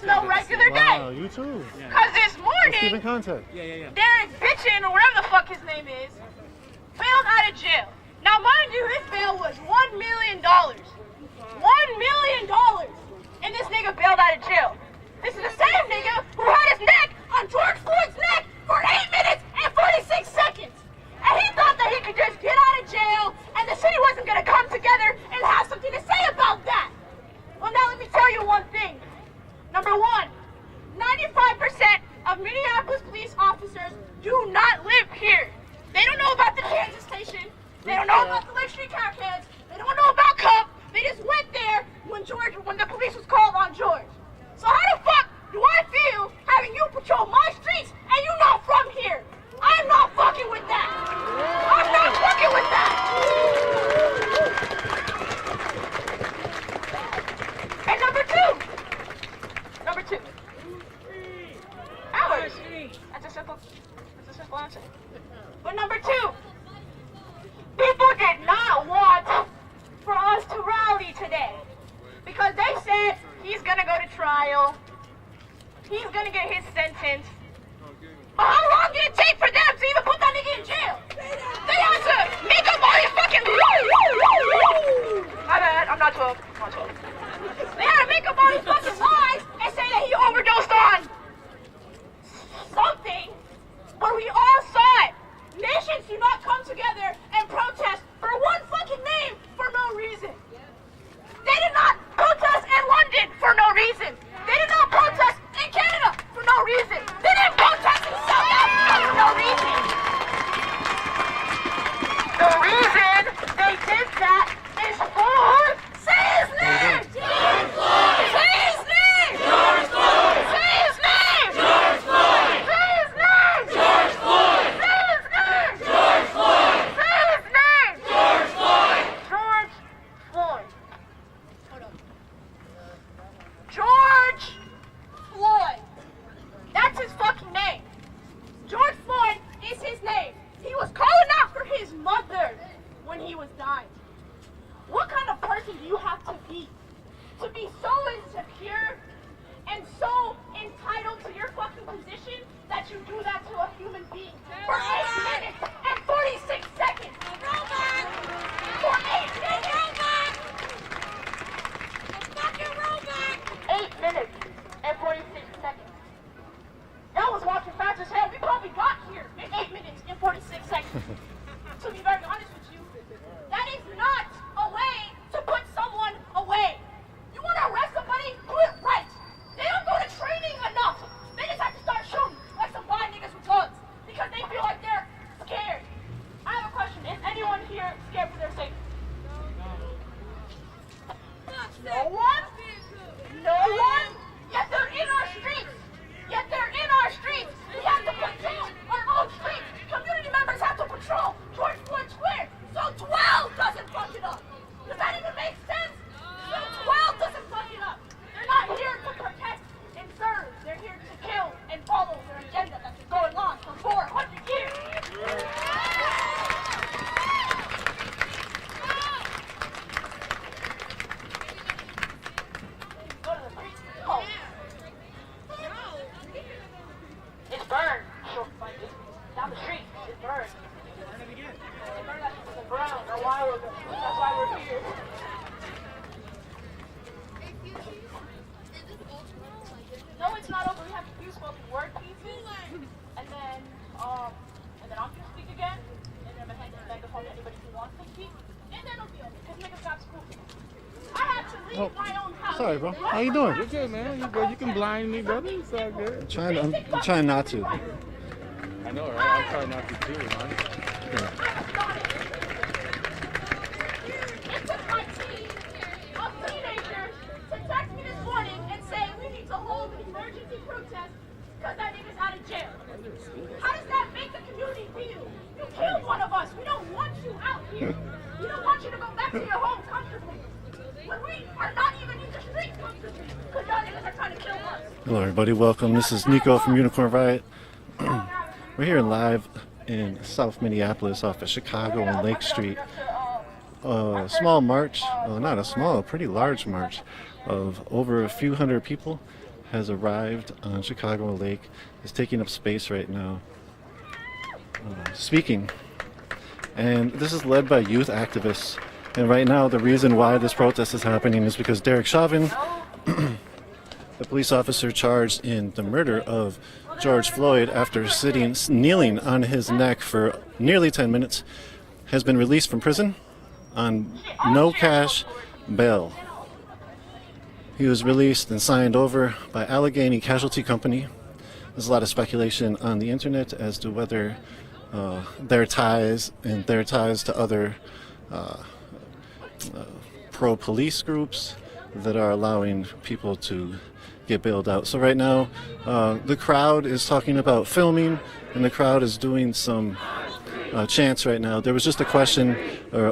just no regular day. Wow, you too. Because this morning, Derek Bitchin, or whatever the fuck his name is, bailed out of jail. Now, mind you, his bail was $1 million. $1 million! And this nigga bailed out of jail. This is the same nigga who had his neck on George Floyd's neck for 8 minutes and 46 seconds. And he thought that he could just get out of jail and the city wasn't going to come together and have something to say about that. Well, now let me tell you one thing. Number one, 95% of Minneapolis police officers do not live here. They don't know about the transit station. They don't know about the Lake Street crackheads. They don't know about Cup. They just went there when the police was called on George. So how the fuck do I feel having you patrol my streets and you not from here? I'm not fucking with that. I'm not fucking with that. And number two. Hours. That's a simple answer. But number two, people did not want for us to rally today because they said he's gonna go to trial. He's gonna get his sentence. But how long did it take for them to even put that nigga in jail? They had to make up all these fucking. My bad, I'm not 12. They had to make up all these fucking lies and say that he overdosed on something, but we all saw it. Nations do not come together and protest for one fucking name for no reason. They did not protest in London for no reason. They did not protest in Canada for no reason. They didn't protest in South Africa for no reason. The reason they did that is for... Say his name! George Floyd! Say his name! George Floyd! Say his name! George Floyd! Say his name! George Floyd! Say his name! George Floyd! Say his name! George Floyd! George Floyd. Hold on. George Floyd. That's his fucking name. George Floyd is his name. He was calling out for his mother when he was dying. What kind of person do you have to be so insecure and so entitled to your fucking position that you do that to a human being for 8 minutes and 46 seconds? Robot! For 8 minutes! Robot! A fucking robot! 8 minutes and 46 seconds. Y'all was walking fast as hell. We probably got here in 8 minutes and 46 seconds. To be very honest with you, that is not a way to put someone away. You want to arrest somebody? Do it right. They don't go to training enough. They just have to start shooting like some bad niggas with guns because they feel like they're scared. I have a question. Is anyone here scared for their safety? No one? No one? Yet they're in our streets. We have to patrol our own streets. Community members have to patrol George Floyd Square. So 12 doesn't fuck it up. Does that even make sense? So 12 doesn't fuck it up. They're not here to protect and serve. They're here to kill and follow their agenda that's been going on for 400 years. Go to the street. Oh. It's burned. Down the street. It's burned. Burn it again. They burned that shit to the ground a while ago. That's why we're here. No, it's not over. We have a few spoken word pieces. And then I'm gonna speak again. And then I'm gonna hand the megaphone to anybody who wants to speak. And then it'll be over. Because niggas got school. I had to leave my own house. Sorry, bro. How you doing? You're good, man. You good. You can blind me, brother. It's all good. I'm trying not to. I know, right? I'm trying not to too, man. Yeah. It took my team of teenagers to text me this morning and say we need to hold an emergency protest because that nigga's out of jail. How does that make the community feel? You killed one of us. We don't want you out here. We don't want you to go back to your home comfortably. When we are not even in the street comfortably because y'all niggas are trying to kill us. Hello, everybody. Welcome. This is Nico from Unicorn Riot. We're here live in South Minneapolis off of Chicago and Lake Street. A small march, well, not a small, a pretty large march of over a few hundred people has arrived on Chicago Lake, is taking up space right now, speaking. And this is led by youth activists. And right now, the reason why this protest is happening is because Derek Chauvin, the police officer charged in the murder of George Floyd after kneeling on his neck for nearly 10 minutes, has been released from prison on no cash bail. He was released and signed over by Allegheny Casualty Company. There's a lot of speculation on the internet as to whether their ties to other pro-police groups that are allowing people to get bailed out. So right now, the crowd is talking about filming, and the crowd is doing some chants right now. There was just a question or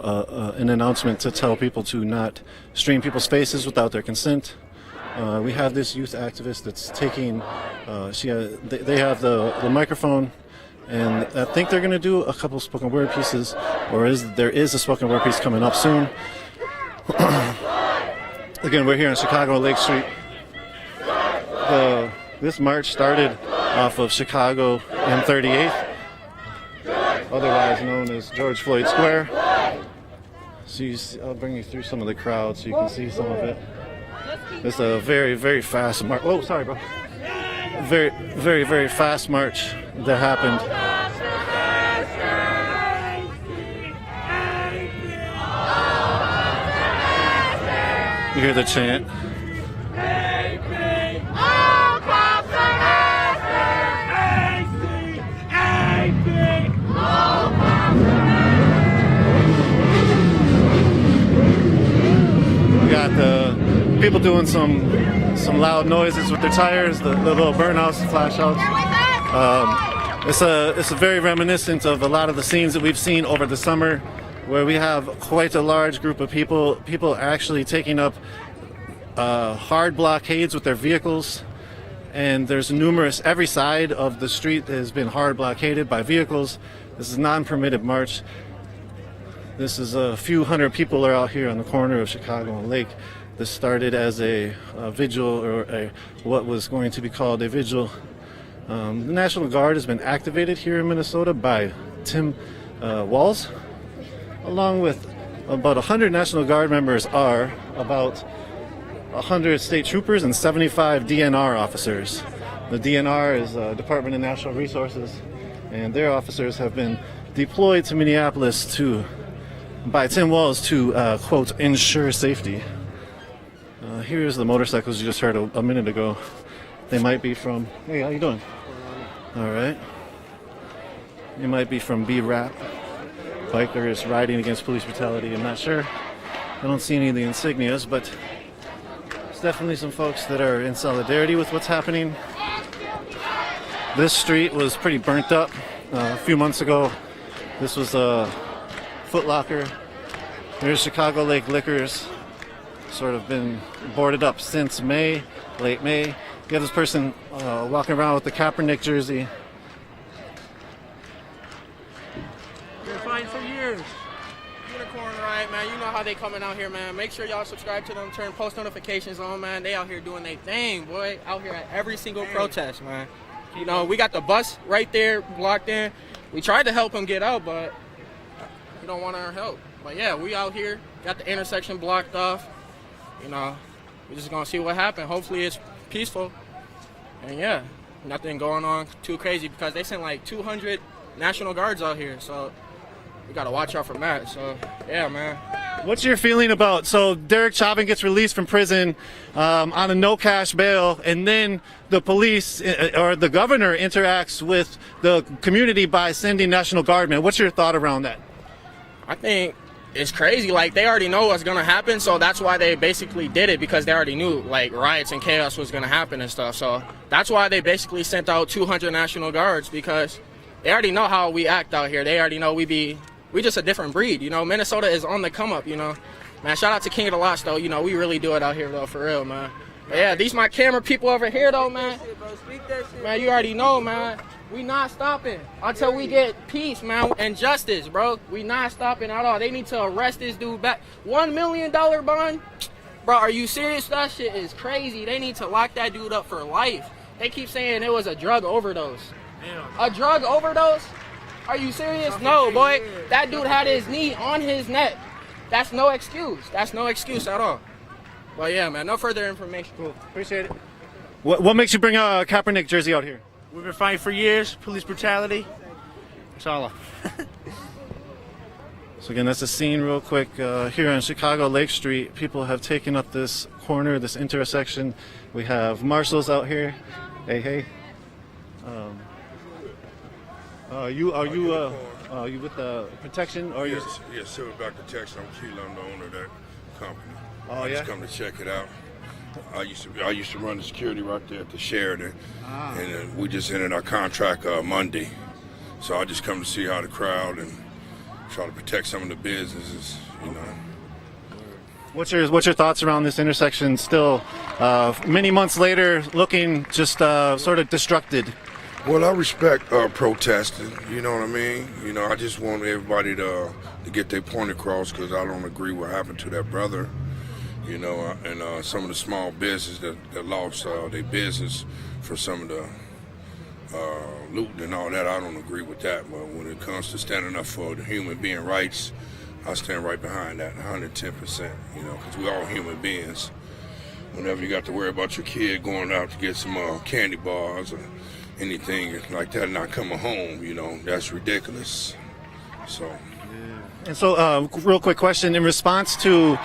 an announcement to tell people to not stream people's faces without their consent. We have this youth activist that's taking, they have the microphone, and I think they're going to do a couple spoken word pieces, or there is a spoken word piece coming up soon. Again, we're here on Chicago Lake Street. This march started off of Chicago and 38th, otherwise known as George Floyd Square. So I'll bring you through some of the crowd so you can see some of it. It's a very, very fast march. Oh, sorry, bro. Very, very, very fast march that happened. You hear the chant. We got the people doing some loud noises with their tires, the little burnouts, flashouts. It's a very reminiscent of a lot of the scenes that we've seen over the summer, where we have quite a large group of people actually taking up hard blockades with their vehicles. And there's every side of the street has been hard blockaded by vehicles. This is a non-permitted march. This is a few hundred people are out here on the corner of Chicago and Lake. This started as a vigil, or what was going to be called a vigil. The National Guard has been activated here in Minnesota by Tim Walz, along with about 100 National Guard members, are about 100 state troopers and 75 DNR officers. The DNR is Department of Natural Resources, and their officers have been deployed to Minneapolis by Tim Walz to, quote, ensure safety. Here's the motorcycles you just heard a minute ago. They might be from, hey, how you doing? All right. They might be from B-Rap. Bikers riding against police brutality, I'm not sure. I don't see any of the insignias, but there's definitely some folks that are in solidarity with what's happening. This street was pretty burnt up a few months ago. This was a Foot Locker. Here's Chicago Lake Liquors. Sort of been boarded up since May, late May. You have this person walking around with the Kaepernick jersey. Been fighting for years. Unicorn Riot, man. You know how they coming out here, man. Make sure y'all subscribe to them. Turn post notifications on, man. They out here doing their thing, boy. Out here at every single protest, man. You know, we got the bus right there blocked in. We tried to help them get out, but you don't want our help. But yeah, we out here. Got the intersection blocked off. You know, we're just gonna see what happens. Hopefully it's peaceful. And yeah, nothing going on too crazy, because they sent like 200 National Guards out here. So we gotta watch out from that. So yeah, man. What's your feeling about, so Derek Chauvin gets released from prison on a no cash bail, and then the police or the governor interacts with the community by sending National Guardmen. What's your thought around that? I think it's crazy. Like, they already know what's gonna happen, so that's why they basically did it, because they already knew like riots and chaos was gonna happen and stuff. So that's why they basically sent out 200 National Guards, because they already know how we act out here. They already know we just a different breed, you know. Minnesota is on the come up, you know. Man, shout out to King of the Lots though. You know, we really do it out here though, for real, man. But yeah, these my camera people over here though, man. Man, you already know, man. We not stopping until we get peace, man, and justice, bro. We not stopping at all. They need to arrest this dude back. $1 million bond? Bro, are you serious? That shit is crazy. They need to lock that dude up for life. They keep saying it was a drug overdose. A drug overdose? Are you serious? No, boy. That dude had his knee on his neck. That's no excuse. That's no excuse at all. Well, yeah, man. No further information. Cool. Appreciate it. What makes you bring a Kaepernick jersey out here? We've been fighting for years, police brutality. That's all. So again, that's a scene real quick here on Chicago Lake Street. People have taken up this corner, this intersection. We have marshals out here. Hey, hey. Are you with the protection or Yes, Silverback Protection. I'm Keelan, I'm the owner of that company. Oh, I yeah? just come to check it out. I used to run the security right there at the Sheridan, and we just ended our contract Monday. So I just come to see how the crowd and try to protect some of the businesses, you know. What's your thoughts around this intersection still many months later looking just sort of destructed? Well, I respect protesting, you know what I mean? You know, I just want everybody to get their point across because I don't agree what happened to that brother, you know, and some of the small businesses that lost their business for some of the looting and all that. I don't agree with that, but when it comes to standing up for the human being rights, I stand right behind that 110%, you know, because we're all human beings. Whenever you got to worry about your kid going out to get some candy bars or anything like that, not coming home, you know, that's ridiculous. So. And so, real quick question in response to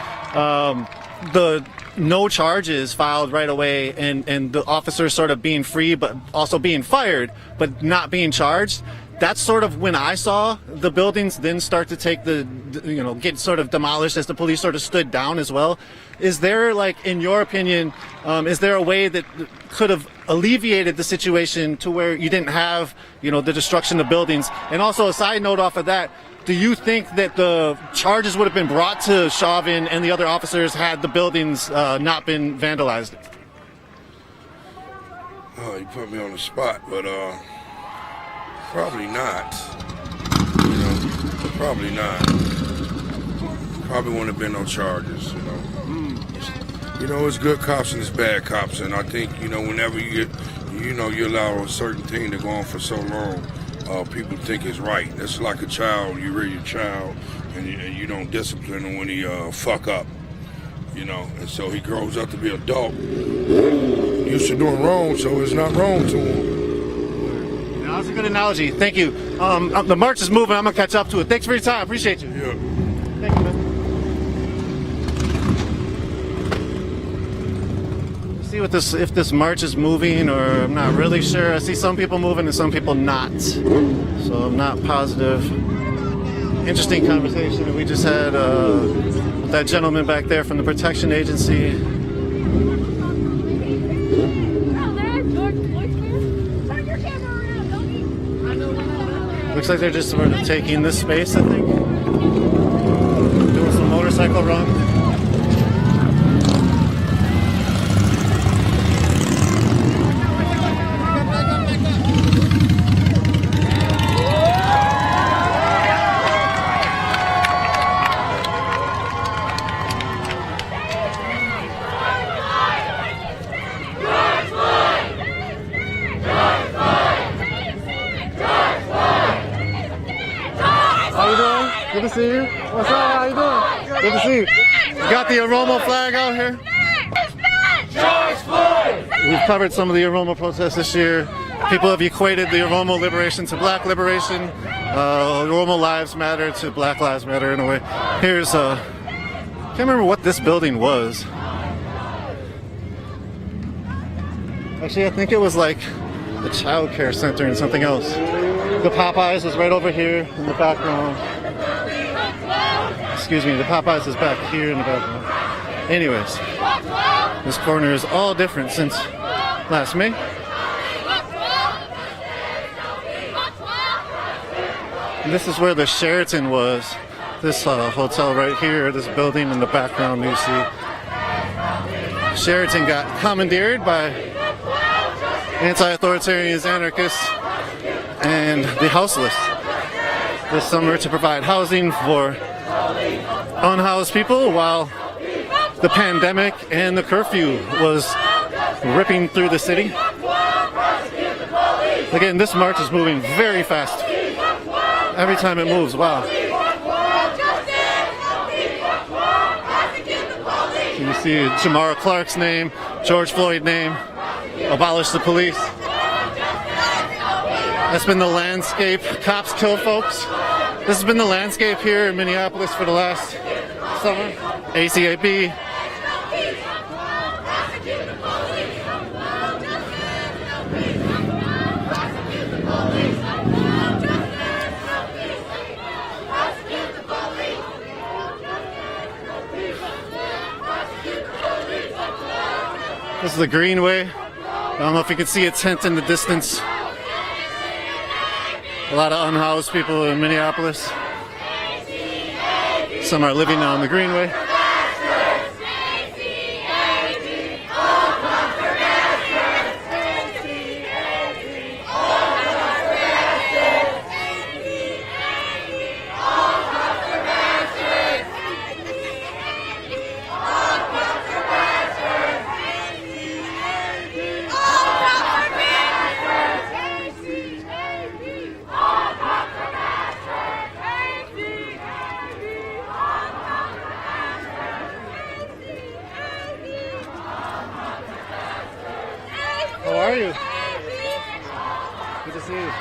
the no charges filed right away and the officers sort of being free but also being fired but not being charged. That's sort of when I saw the buildings then start to take get sort of demolished as the police sort of stood down as well. Is there, like, in your opinion, is there a way that could have alleviated the situation to where you didn't have, the destruction of buildings? And also, a side note off of that, do you think that the charges would have been brought to Chauvin and the other officers had the buildings not been vandalized? Oh, you put me on the spot, but probably not. Probably not. Probably wouldn't have been no charges, it's good cops and it's bad cops, and I think, whenever you allow a certain thing to go on for so long, people think it's right. It's like a child. You rear your child, and you don't discipline him when he fuck up, and so he grows up to be an adult, used to doing wrong, so it's not wrong to him. That's a good analogy. Thank you. The march is moving. I'm going to catch up to it. Thanks for your time. Appreciate you. Yeah. Thank you, man. See if this march is moving, or I'm not really sure. I see some people moving and some people not. So I'm not positive. Interesting conversation we just had with that gentleman back there from the protection agency. George Floyd Square? Turn your camera around, dummy. Looks like they're just sort of taking this space, I think. Doing some motorcycle run. Good to see you. What's up? How you doing? Good to see you. You got the Aroma flag out here? George Floyd! We've covered some of the Aroma protests this year. People have equated the Aroma liberation to Black liberation. Aroma lives matter to Black lives matter in a way. Here's I can't remember what this building was. Actually, I think it was like the child care center and something else. The Popeyes is right over here in the background. Excuse me, the Popeyes is back here in the background. Anyways, this corner is all different since last May. And this is where the Sheraton was. This hotel right here, this building in the background you see. Sheraton got commandeered by anti-authoritarians, anarchists, and the houseless this summer to provide housing for unhoused people while the pandemic and the curfew was ripping through the city. Again, this march is moving very fast. Every time it moves, wow. You see Jamara Clark's name, George Floyd name, abolish the police. That's been the landscape. Cops kill folks. This has been the landscape here in Minneapolis for the last summer. ACAB. This is the Greenway. I don't know if you can see a tent in the distance. A lot of unhoused people in Minneapolis. Some are living on the Greenway. How are you? Good to see you.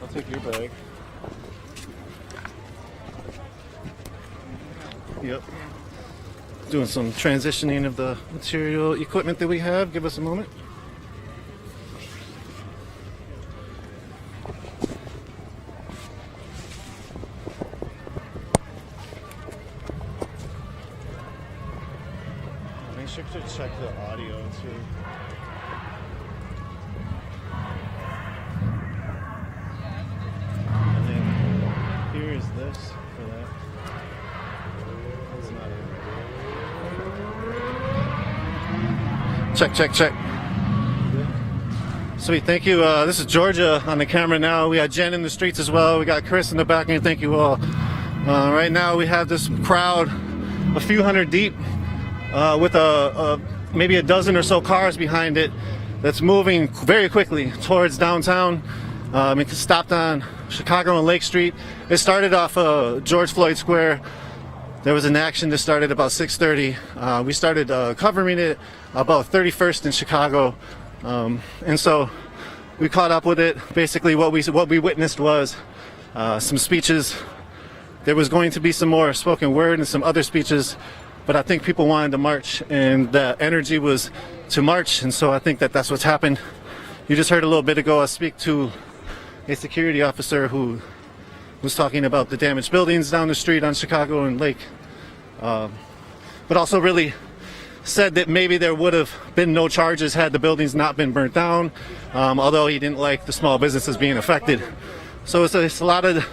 I'll take your bag. Yep. Doing some transitioning of the material equipment that we have. Give us a moment. Make sure to check the audio too. And then here is this for that. Check, check, check. Sweet, thank you. This is Georgia on the camera now. We got Jen in the streets as well. We got Chris in the back end. Thank you all. Right now we have this crowd, a few hundred deep, with maybe a dozen or so cars behind it that's moving very quickly towards downtown. It stopped on Chicago and Lake Street. It started off George Floyd Square. There was an action that started about 6:30. We started covering it about 31st in Chicago, and so we caught up with it. Basically, what we witnessed was some speeches. There was going to be some more spoken word and some other speeches, but I think people wanted to march, and the energy was to march, and so I think that that's what's happened. You just heard a little bit ago us speak to a security officer who was talking about the damaged buildings down the street on Chicago and Lake, but also really said that maybe there would have been no charges had the buildings not been burnt down, although he didn't like the small businesses being affected. So it's a lot of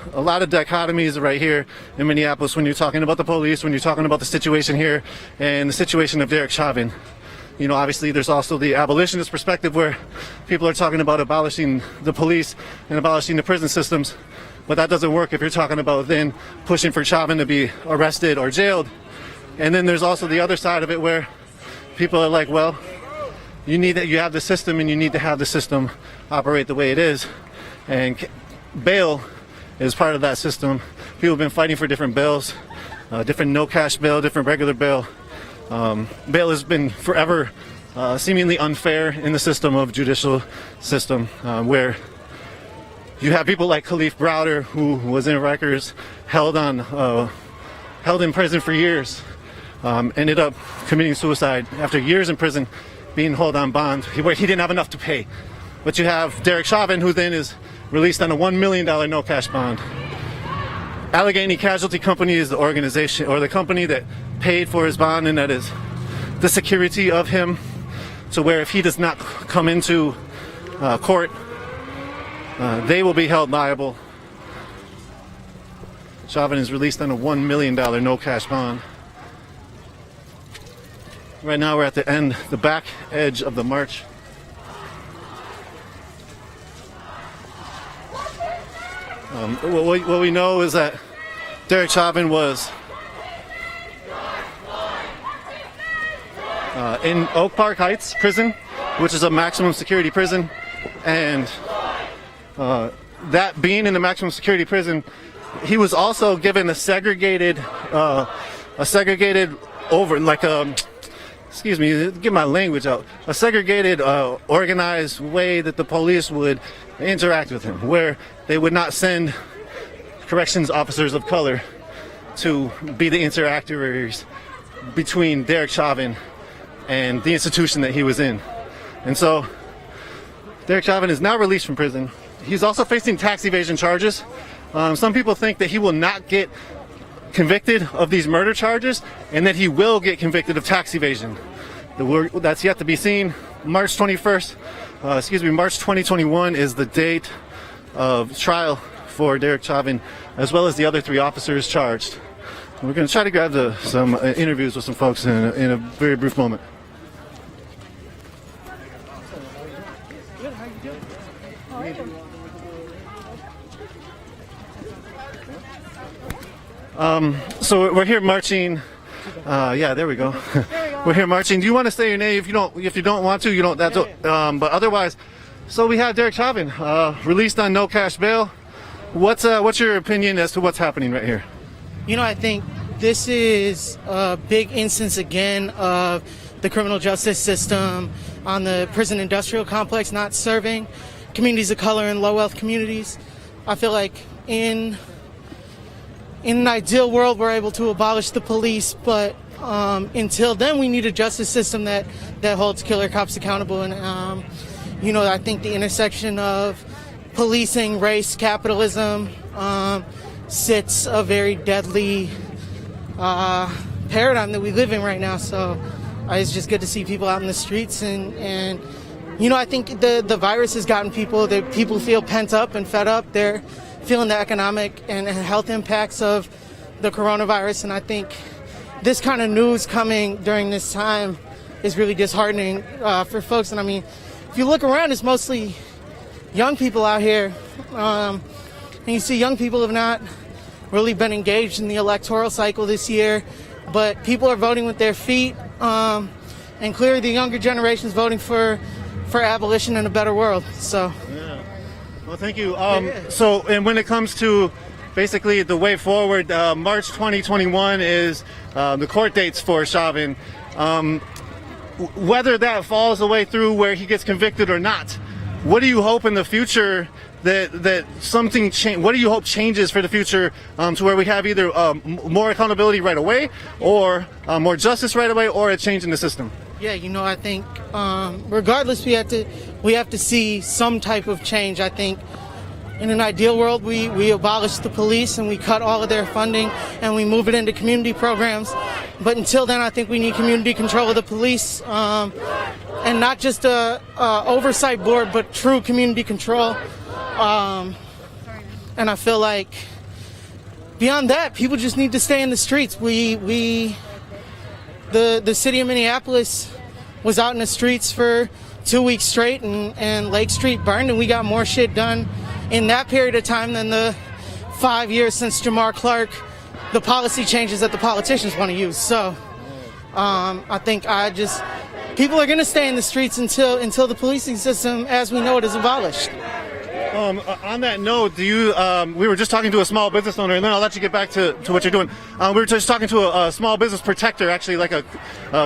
dichotomies right here in Minneapolis when you're talking about the police, when you're talking about the situation here and the situation of Derek Chauvin. You know, obviously there's also the abolitionist perspective where people are talking about abolishing the police and abolishing the prison systems, but that doesn't work if you're talking about then pushing for Chauvin to be arrested or jailed. And then there's also the other side of it where people are like, well, you have the system and you need to have the system operate the way it is. And bail is part of that system. People have been fighting for different bails, different no cash bail, different regular bail. Bail has been forever seemingly unfair in the system of judicial system, where you have people like Khalif Browder, who was in Rikers, held in prison for years, ended up committing suicide after years in prison, being held on bond where he didn't have enough to pay. But you have Derek Chauvin, who then is released on a $1 million no cash bond. Allegheny Casualty Company is the organization or the company that paid for his bond, and that is the security of him, to where if he does not come into court, they will be held liable Chauvin is released on a $1 million no-cash bond. Right now we're at the back edge of the march. What we know is that Derek Chauvin was in Oak Park Heights prison, which is a maximum security prison, and that being in the maximum security prison, he was also given a segregated excuse me, get my language out, a segregated, organized way that the police would interact with him, where they would not send corrections officers of color to be the interactors between Derek Chauvin and the institution that he was in. And so Derek Chauvin is now released from prison. He's also facing tax evasion charges. Some people think that he will not get convicted of these murder charges and that he will get convicted of tax evasion. That's yet to be seen. March 2021 is the date of trial for Derek Chauvin, as well as the other 3 officers charged. We're going to try to grab some interviews with some folks in a very brief moment. So we're here marching. Yeah, there we go. We're here marching. Do you want to say your name? If you don't want to, you don't. That's but otherwise. So we have Derek Chauvin released on no cash bail. What's your opinion as to what's happening right here? You know, I think this is a big instance again of the criminal justice system on the prison industrial complex not serving communities of color and low wealth communities. I feel like in an ideal world we're able to abolish the police, but until then we need a justice system that holds killer cops accountable. And I think the intersection of policing, race, capitalism sits a very deadly paradigm that we live in right now. So it's just good to see people out in the streets, and I think the virus has gotten people feel pent up and fed up. They're feeling the economic and health impacts of the coronavirus, and I think this kind of news coming during this time is really disheartening for folks. And I mean, if you look around, it's mostly young people out here, and you see young people have not really been engaged in the electoral cycle this year, but people are voting with their feet, and clearly the younger generation is voting for abolition and a better world. So yeah. Well, thank you. So, and when it comes to basically the way forward, March 2021 is the court dates for Chauvin. Whether that falls the way through where he gets convicted or not, what do you hope in the future that something what do you hope changes for the future to where we have either more accountability right away, or more justice right away, or a change in the system? Yeah, I think regardless, we have to see some type of change. I think in an ideal world, we abolish the police and we cut all of their funding and we move it into community programs. But until then, I think we need community control of the police, and not just a oversight board, but true community control. And I feel like beyond that, people just need to stay in the streets. The city of Minneapolis was out in the streets for 2 weeks straight, and Lake Street burned, and we got more shit done in that period of time than the 5 years since Jamar Clark, the policy changes that the politicians want to use. So I think people are going to stay in the streets until the policing system as we know it is abolished. On that note, we were just talking to a small business owner, and then I'll let you get back to what you're doing. We were just talking to a small business protector, actually, like a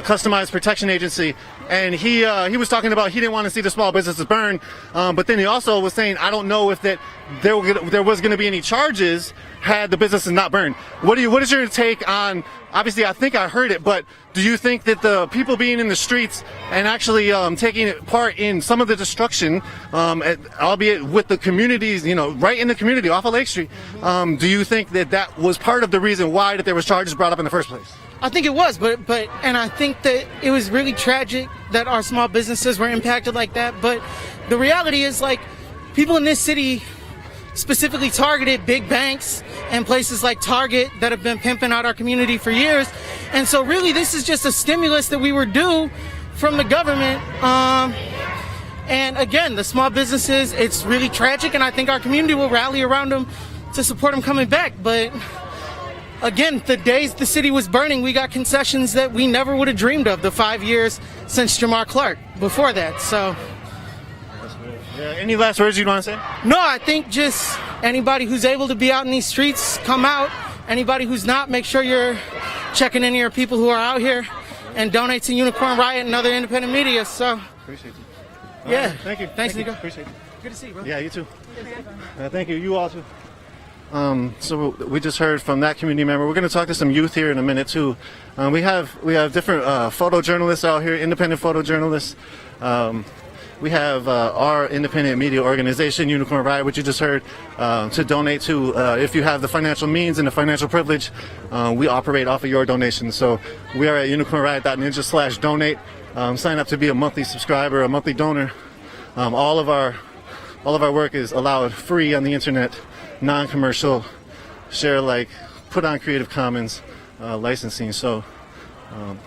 customized protection agency, and he was talking about he didn't want to see the small businesses burn, but then he also was saying, I don't know if that there was going to be any charges had the businesses not burned. What is your take on, obviously I think I heard it, but do you think that the people being in the streets and actually taking part in some of the destruction, albeit with the communities, right in the community off of Lake Street, do you think that was part of the reason why that there was charges brought up in the first place? I think it was, but I think that it was really tragic that our small businesses were impacted like that. But the reality is, like, people in this city specifically targeted big banks and places like Target that have been pimping out our community for years. And so really this is just a stimulus that we were due from the government. And again, the small businesses, it's really tragic, and I think our community will rally around them to support them coming back. But again, the days the city was burning, we got concessions that we never would have dreamed of the 5 years since Jamar Clark before that. So, Yeah, any last words you want to say? no, I think just anybody who's able to be out in these streets, come out. Anybody who's not, make sure you're checking in your people who are out here and donate to Unicorn Riot and other independent media. So, Appreciate you. yeah. Thank you. Thanks, Thank you. Nico. Appreciate you. Good to see you, bro. Yeah, you too. Thank you. You also. So we just heard from that community member. We're going to talk to some youth here in a minute too. We have different photojournalists out here, independent photojournalists. We have our independent media organization, Unicorn Riot, which you just heard, to donate to. If you have the financial means and the financial privilege, we operate off of your donations. So we are at unicornriot.ninja/donate. Sign up to be a monthly subscriber, a monthly donor. All of our work is allowed free on the internet, non-commercial, share like, put on Creative Commons licensing. So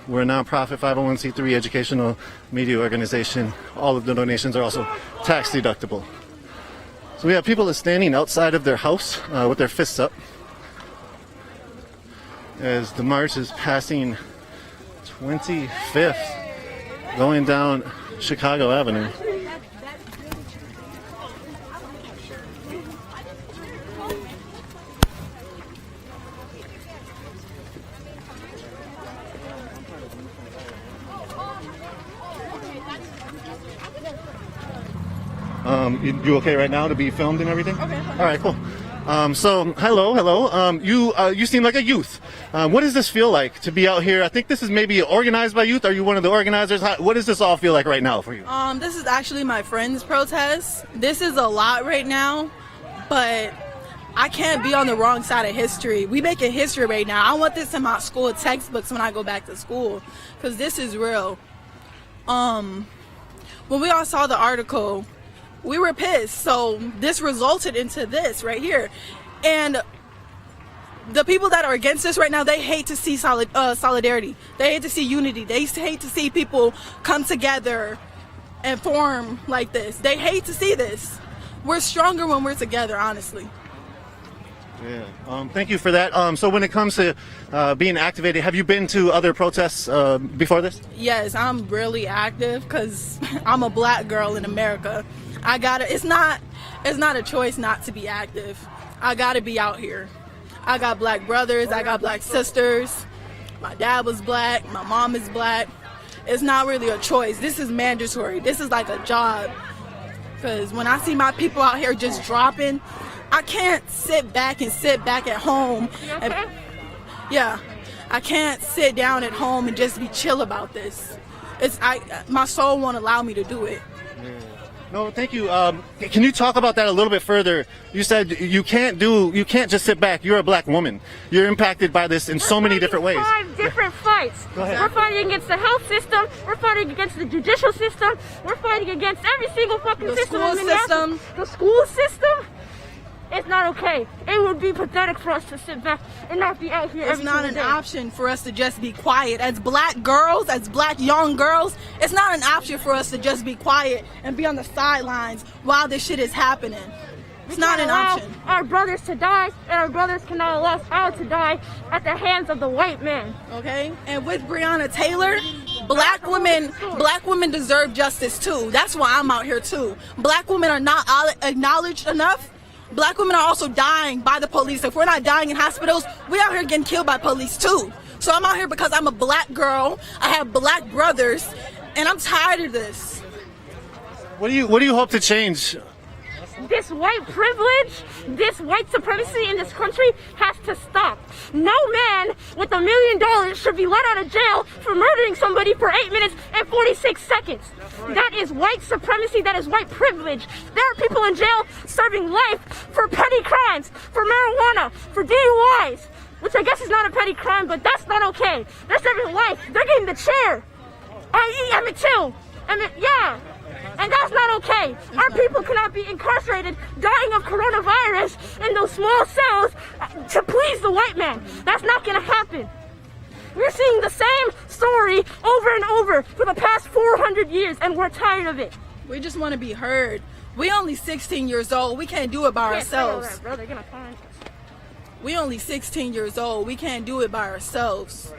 we're a nonprofit 501c3 educational media organization. All of the donations are also tax deductible. So we have people that are standing outside of their house with their fists up as the march is passing 25th, going down Chicago Avenue. You okay right now to be filmed and everything? Okay. All right, cool. So, hello. You seem like a youth. What does this feel like to be out here? I think this is maybe organized by youth. Are you one of the organizers? What does this all feel like right now for you? This is actually my friend's protest. This is a lot right now, but I can't be on the wrong side of history. We making history right now. I want this in my school textbooks when I go back to school, because this is real. When we all saw the article, we were pissed. So this resulted into this right here. And the people that are against this right now, they hate to see solidarity. They hate to see unity. They hate to see people come together and form like this. They hate to see this. We're stronger when we're together, honestly. Yeah. Thank you for that. So when it comes to being activated, have you been to other protests before this? Yes, I'm really active because I'm a black girl in America. It's not a choice not to be active. I gotta be out here. I got black brothers, I got black sisters. My dad was black, my mom is black. It's not really a choice. This is mandatory. This is like a job. Because when I see my people out here just dropping, I can't sit back at home. I can't sit down at home and just be chill about this. My soul won't allow me to do it. No, thank you. Can you talk about that a little bit further? You said you can't just sit back. You're a black woman. You're impacted by this in so many different ways. 5 different fights. Go ahead. We're fighting against the health system. We're fighting against the judicial system. We're fighting against every single fucking The system school in Minneapolis. system. The school system. It's not okay. It would be pathetic for us to sit back and not be out here. It's not an option for us to just be quiet. As black girls, as black young girls, it's not an option for us to just be quiet and be on the sidelines while this shit is happening. It's not an option. Our brothers to die, and our brothers cannot allow our to die at the hands of the white man. Okay? And with Breonna Taylor, black women deserve justice too. That's why I'm out here too. Black women are not acknowledged enough. Black women are also dying by the police. If we're not dying in hospitals, we out here getting killed by police too. So I'm out here because I'm a black girl. I have black brothers, and I'm tired of this. What do you hope to change? This white privilege, this white supremacy in this country has to stop. No man with $1 million should be let out of jail for murdering somebody for 8 minutes and 46 seconds. That is white supremacy, that is white privilege. There are people in jail serving life for petty crimes, for marijuana, for DUIs, which I guess is not a petty crime, but that's not okay. They're serving life. They're getting the chair. Emmett Till. Yeah. And that's not okay. Our people cannot be incarcerated, dying of coronavirus in those small cells to please the white man. That's not gonna happen. We're seeing the same story over and over for the past 400 years, and we're tired of it. We just want to be heard. We only 16 years old. We can't do it by ourselves. That, bro. They're gonna find us. We only 16 years old. We can't do it by ourselves.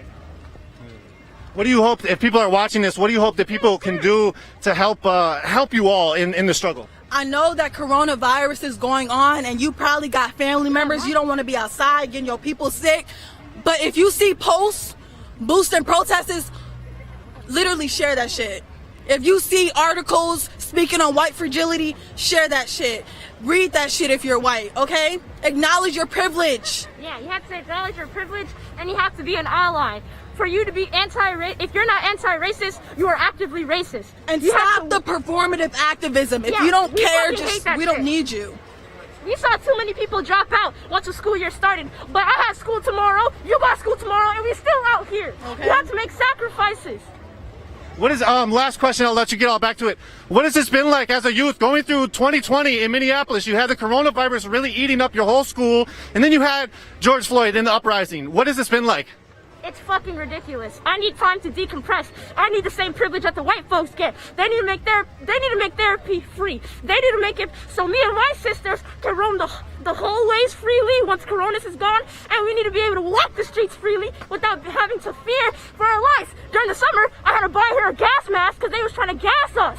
What do you hope, if people are watching this, what do you hope that people can do to help you all in the struggle? I know that coronavirus is going on, and you probably got family members. You don't want to be outside getting your people sick. But if you see posts boosting protests, literally share that shit. If you see articles speaking on white fragility, share that shit. Read that shit if you're white, okay? Acknowledge your privilege. Yeah, you have to acknowledge your privilege, and you have to be an ally. For you to be if you're not anti-racist, you are actively racist. And you stop the performative activism. If Yeah, you don't we care, fucking hate that we don't shit. need you. We saw too many people drop out once the school year started. But I had school tomorrow, you got school tomorrow, and we're still out here. Okay. You have to make sacrifices. What is, last question, I'll let you get all back to it. What has this been like as a youth going through 2020 in Minneapolis? You had the coronavirus really eating up your whole school, and then you had George Floyd in the uprising. What has this been like? It's fucking ridiculous. I need time to decompress. I need the same privilege that the white folks get. They need to make therapy free. They need to make it so me and my sisters can roam the hallways freely once Coronas is gone, and we need to be able to walk the streets freely without having to fear for our lives. During the summer, I had to buy her a gas mask because they was trying to gas us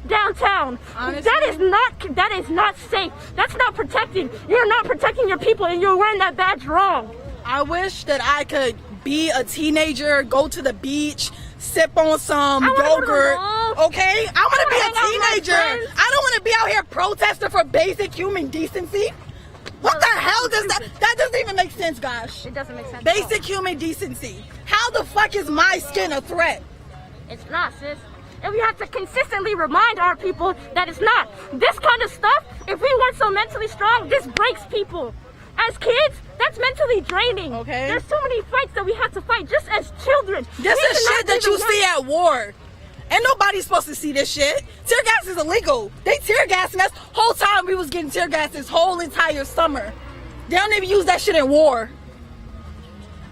downtown. Honestly, that is not safe. That's not protecting. You're not protecting your people, and you're wearing that badge wrong. I wish that I could be a teenager, go to the beach, sip on some yogurt. Okay? I want to be a teenager. I don't want to be out here protesting for basic human decency. What the hell does that doesn't even make sense, gosh. It doesn't make sense. Basic human decency. How the fuck is my skin a threat? It's not, sis. And we have to consistently remind our people that it's not. This kind of stuff, if we weren't so mentally strong, this breaks people. As kids, that's mentally draining. Okay. There's so many fights that we have to fight just as children. This is shit that you see at war. Ain't nobody supposed to see this shit. Tear gas is illegal. They tear gassing us. Whole time we was getting tear gas this whole entire summer. They don't even use that shit in war.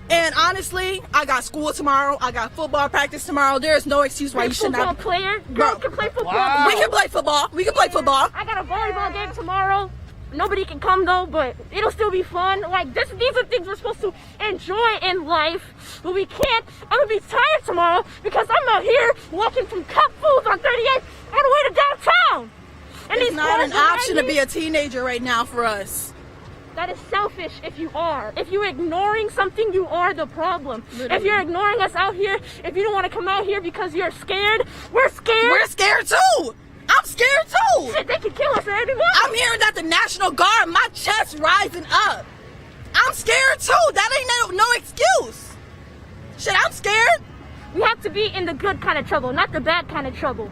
And honestly, I got school tomorrow. I got football practice tomorrow. There's no excuse why you should not. Player, Bro. girls can play football. Wow. We can play football. We can play football. I got a volleyball game tomorrow. Nobody can come though, but it'll still be fun. Like these are things we're supposed to enjoy in life, but we can't. I'm gonna be tired tomorrow because I'm out here walking from Cup Foods on 38th all the way to downtown. And It's these not an cars option to be a teenager right now for us. That is selfish if you are. If you're ignoring something, you are the problem. Literally. If you're ignoring us out here, if you don't want to come out here because you're scared, we're scared. We're scared too. I'm scared too. Shit, they could kill us at any moment. I'm hearing that the National Guard, my chest rising up. I'm scared too. That ain't no excuse. Shit, I'm scared. We have to be in the good kind of trouble, not the bad kind of trouble.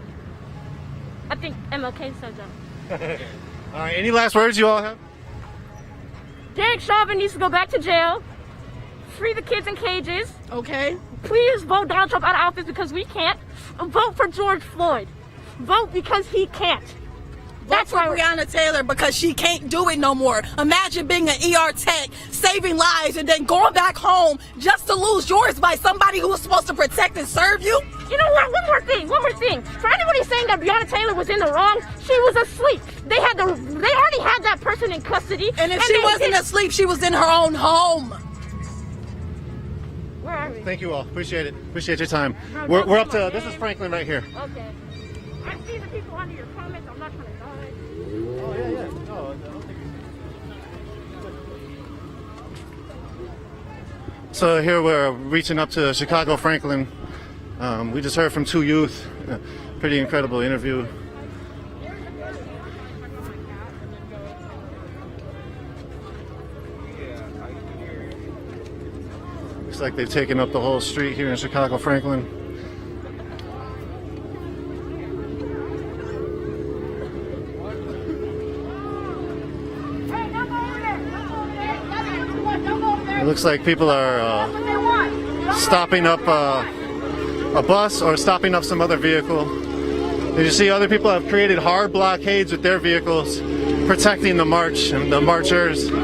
I think MLK said that. All right, any last words you all have? Derek Chauvin needs to go back to jail. Free the kids in cages. Okay. Please vote Donald Trump out of office because we can't. Vote for George Floyd. Vote because he can't. That's for Breonna Taylor because she can't do it no more. Imagine being an ER tech, saving lives, and then going back home just to lose yours by somebody who was supposed to protect and serve you. You know what? One more thing. For anybody saying that Breonna Taylor was in the wrong, she was asleep. They already had that person in custody. And if she wasn't asleep, she was in her own home. Where are we? Thank you all. Appreciate it. Appreciate your time. We're up to, this is Franklin right here. Okay. I see the people under your comments. I'm not trying to die. Oh, yeah. No, I don't think So here we're reaching up to Chicago Franklin. We just heard from two youth. Pretty incredible interview. Looks like they've taken up the whole street here in Chicago Franklin. It looks like people are stopping up a bus or stopping up some other vehicle. As you see, other people have created hard blockades with their vehicles, protecting the march and the marchers. So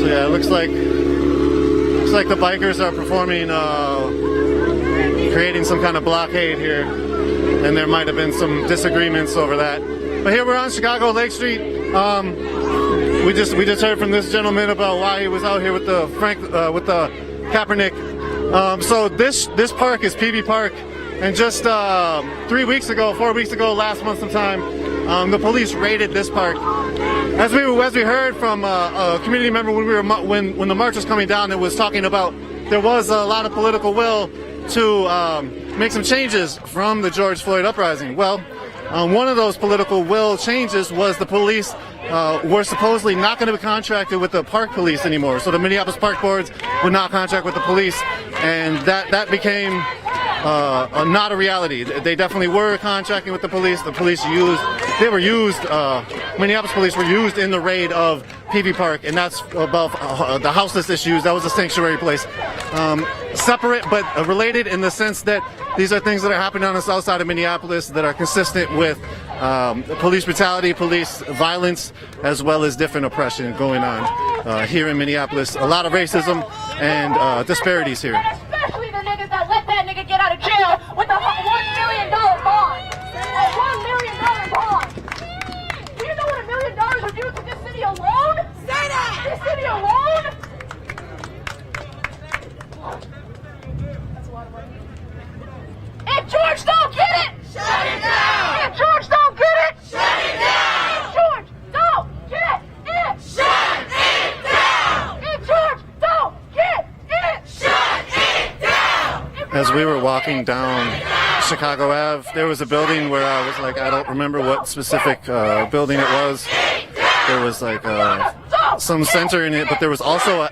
yeah, it looks like the bikers are performing, creating some kind of blockade here, and there might have been some disagreements over that. But here we're on Chicago Lake Street. We just heard from this gentleman about why he was out here with the Kaepernick. So this park is PB Park, and just 4 weeks ago, last month sometime, the police raided this park. As we heard from a community member when the march was coming down, it was talking about there was a lot of political will to make some changes from the George Floyd uprising. Well, one of those political will changes was the police were supposedly not going to be contracted with the park police anymore. So the Minneapolis Park Boards would not contract with the police, and that became not a reality. They definitely were contracting with the police. The police Minneapolis police were used in the raid of PV Park, and that's above the houseless issues. That was a sanctuary place. Separate but related in the sense that these are things that are happening on the south side of Minneapolis that are consistent with police brutality, police violence, as well as different oppression going on here in Minneapolis. A lot of racism and disparities here. Especially the niggas that let that nigga get out of jail with a $1 million bond. A $1 million bond. Do you know what $1 million would do to this city alone? Say that! This city alone? That's a lot of money. If George don't get it, shut it down! If George don't get it, shut it down! If George don't get it, shut it down! If George don't get it, shut it down! As we were walking down Chicago Ave, there was a building where I was like, I don't remember what specific building it was. There was like some center in it, but there was also a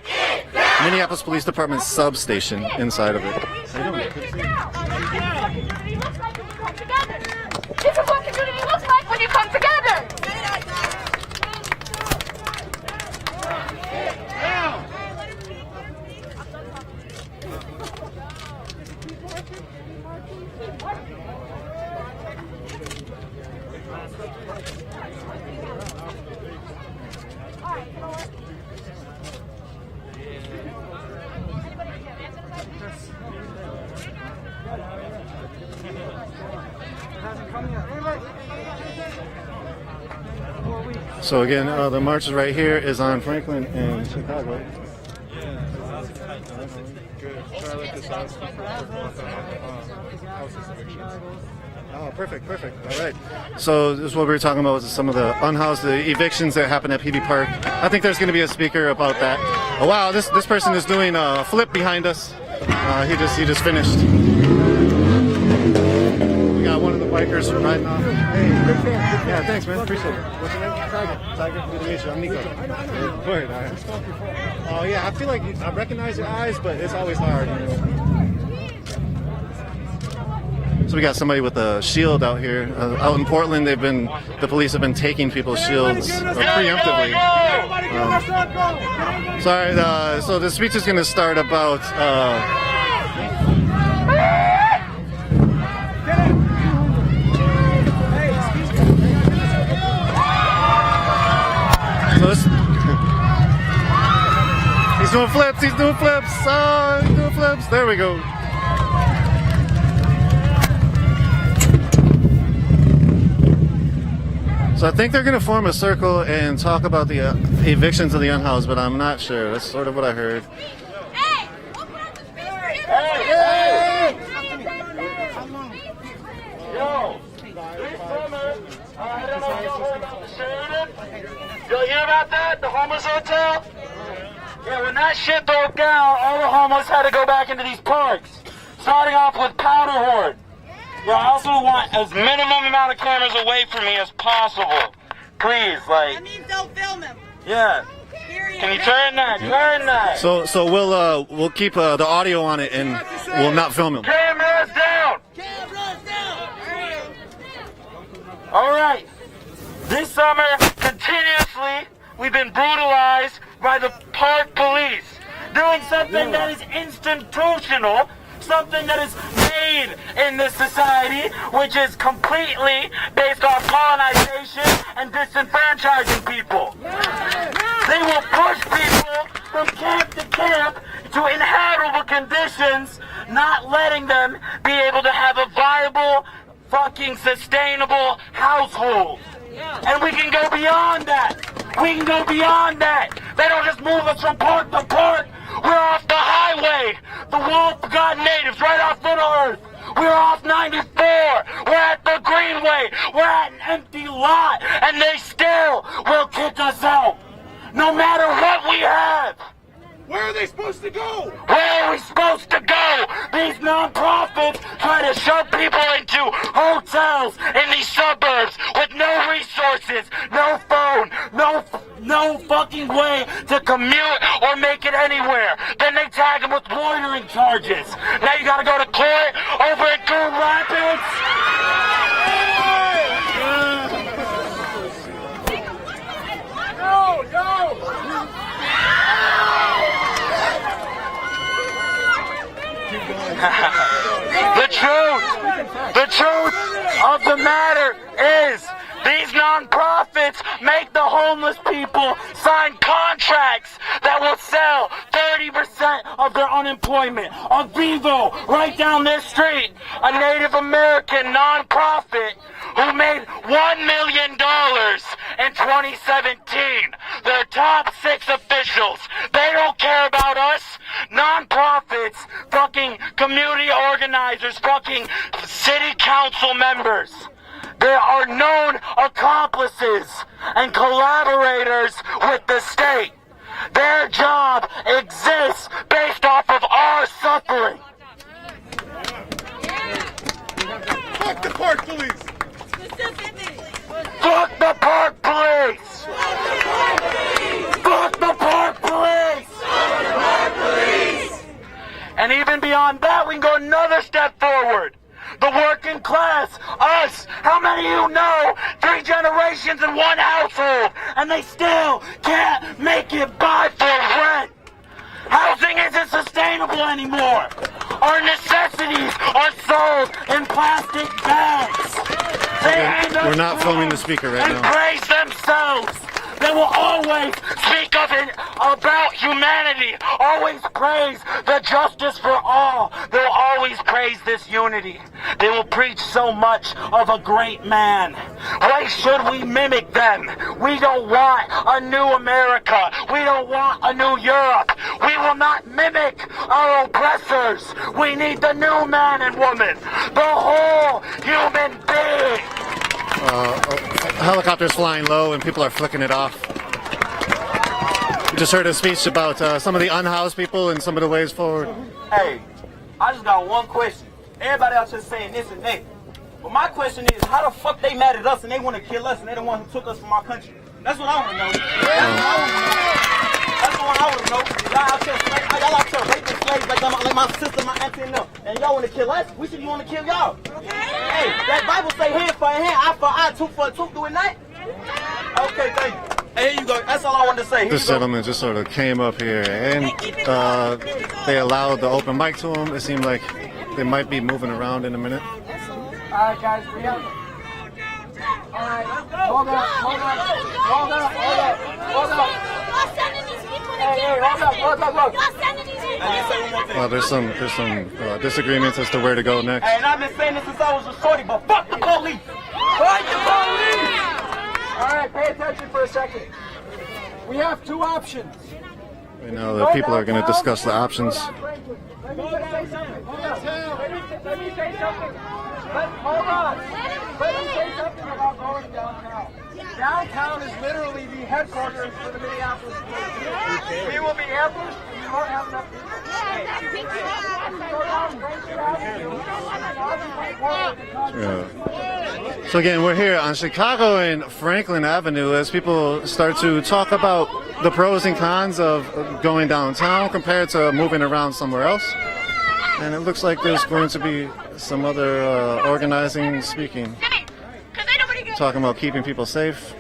Minneapolis Police Department substation inside of it. This is what community looks like when you come together! So again, the march right here is on Franklin and Chicago. Oh, perfect. All right. So this is what we were talking about, was some of the unhoused evictions that happen at PB Park. I think there's going to be a speaker about that. Oh wow, this person is doing a flip behind us. He just finished. We got one of the bikers riding off. Hey, yeah, thanks, man. Appreciate it. What's your name? Tiger. Good to meet you. I'm Nico. Word. All right. Oh yeah, I feel like I recognize your eyes, but it's always hard. You know? So we got somebody with a shield out here. Out in Portland, the police have been taking people's shields preemptively. Sorry. So the speech is going to start about. He's doing flips. Oh, he's doing flips. There we go. So I think they're going to form a circle and talk about the evictions of the unhoused, but I'm not sure. That's sort of what I heard. Hey! Yo! This summer, I don't know if y'all heard about the Sheridan. Y'all hear about that? The homeless hotel? Yeah, when that shit broke down, all the homeless had to go back into these parks. Starting off with Powderhorn. Yeah, I also want as minimum amount of cameras away from me as possible. Please, like. That means don't film him. Yeah. Period. Can you turn that? Turn that. So we'll keep the audio on it and we'll not film him. Cameras down. Cameras down. All right. This summer, continuously, we've been brutalized by the park police. doing something that is institutional, something that is made in this society, which is completely based on colonization and disenfranchising people. They will push people from camp to camp to inhabitable conditions, not letting them be able to have a viable, fucking sustainable household. And we can go beyond that. We can go beyond that. They don't just move us from port to port. We're off the highway, the wall forgotten natives, right off Middle Earth. We're off 94. We're at the Greenway. We're at an empty lot, and they still will kick us out, no matter what we have. Where are they supposed to go? Where are we supposed to go? These non-profits try to shove people into hotels in these suburbs with no resources, no phone, no fucking way to commute or make it anywhere. Then they tag them with loitering charges. Now you gotta go to court over in Grand Rapids. The truth of the matter is, these non-profits make the homeless people sign contracts that will sell 30% of their unemployment. A Vivo, right down this street, a Native American non-profit who made $1 million in 2017. Their top 6 officials, they don't care about us. Non-profits, fucking community organizers, fucking city council members. They are known accomplices and collaborators with the state. Their job exists based off of our suffering. Fuck the park police! Fuck the park police! Fuck the park police! And even beyond that, we can go another step forward. The working class, us, how many of you know 3 generations in one household and they still can't make it by for rent? Housing isn't sustainable anymore. Our necessities are sold in plastic bags. We're not filming the speaker right now. And praise themselves. They will always speak of it about humanity, always praise the justice for all. They will always praise this unity. They will preach so much of a great man. Why should we mimic them? We don't want a new America. We don't want a new Europe. We will not mimic our oppressors. We need the new man and woman, the whole human being. Helicopters flying low and people are flicking it off. We just heard a speech about some of the unhoused people and some of the ways forward. Hey, I just got one question. Everybody else just saying this and that. But my question is, how the fuck they mad at us and they want to kill us and they're the ones who took us from our country? That's what I want to know. That's what I want to know. Y'all out there raping slaves like my sister, my auntie and them. And y'all want to kill us? We should want to kill y'all. Hey, that Bible say hand for hand, eye for eye, tooth for tooth, do it not? Okay, thank you. Hey, here you go. That's all I wanted to say. This gentleman just sort of came up here and they allowed the open mic to him. It seemed like they might be moving around in a minute. Alright, guys, we up. Alright, hold up. Well, there's some disagreements as to where to go next. Hey, and I've been saying this since I was a shorty, but fuck the police! Fuck the police! Alright, pay attention for a second. We have 2 options. Right now, the people are going to discuss the options. Let me say something. Let me say something. Hold on. Let me say something about going downtown. Downtown is literally the headquarters for the Minneapolis Police. We will be ambushed. We won't have enough people. So again, we're here on Chicago and Franklin Avenue as people start to talk about the pros and cons of going downtown compared to moving around somewhere else. And it looks like there's going to be some other organizing speaking, talking about keeping people safe.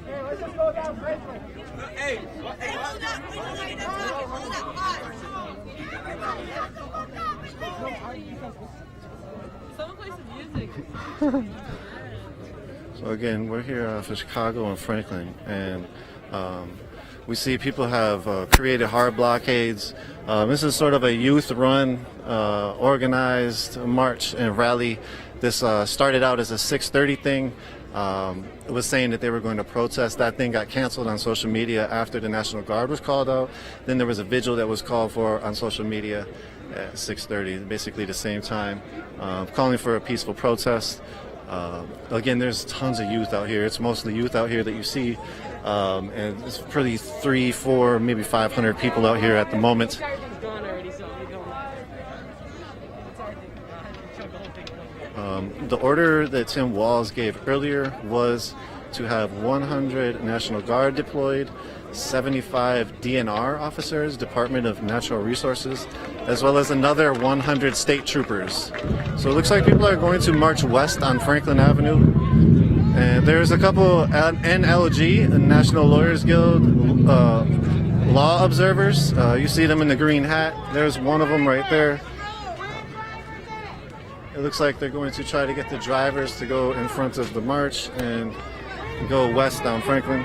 Let's just go Someone play some music. So again, we're here for Chicago and Franklin, and we see people have created hard blockades. This is sort of a youth-run, organized march and rally. This started out as a 6:30 thing. It was saying that they were going to protest. That thing got canceled on social media after the National Guard was called out. Then there was a vigil that was called for on social media at 6:30, basically the same time, calling for a peaceful protest. Again, there's tons of youth out here. It's mostly youth out here that you see, and it's pretty 300, 400, maybe 500 people out here at the moment. The order that Tim Walz gave earlier was to have 100 National Guard deployed, 75 DNR officers, Department of Natural Resources, as well as another 100 state troopers. So it looks like people are going to march west on Franklin Avenue. And there's a couple NLG, National Lawyers Guild, law observers. You see them in the green hat. There's one of them right there. It looks like they're going to try to get the drivers to go in front of the march and go west down Franklin.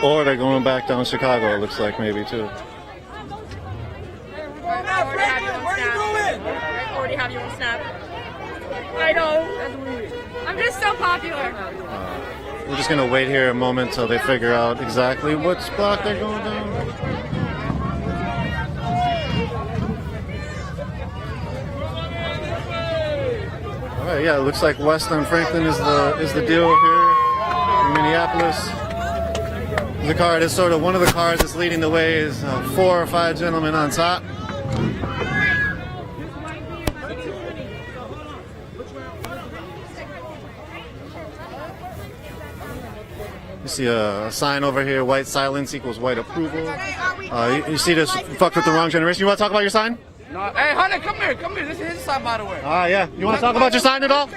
Or they're going back down Chicago, it looks like, maybe, too. Have you on Snap? I know. I'm just so popular. We're just gonna wait here a moment till they figure out exactly what block they're going down. All right, yeah, it looks like west on Franklin is the deal here in Minneapolis. The car is sort of one of the cars that's leading the way is 4 or 5 gentlemen on top. You see a sign over here, white silence equals white approval. You see this fucked with the wrong generation. You want to talk about your sign? No, hey, honey, come here. This is his sign, by the way. Yeah. You want to talk about your sign at all?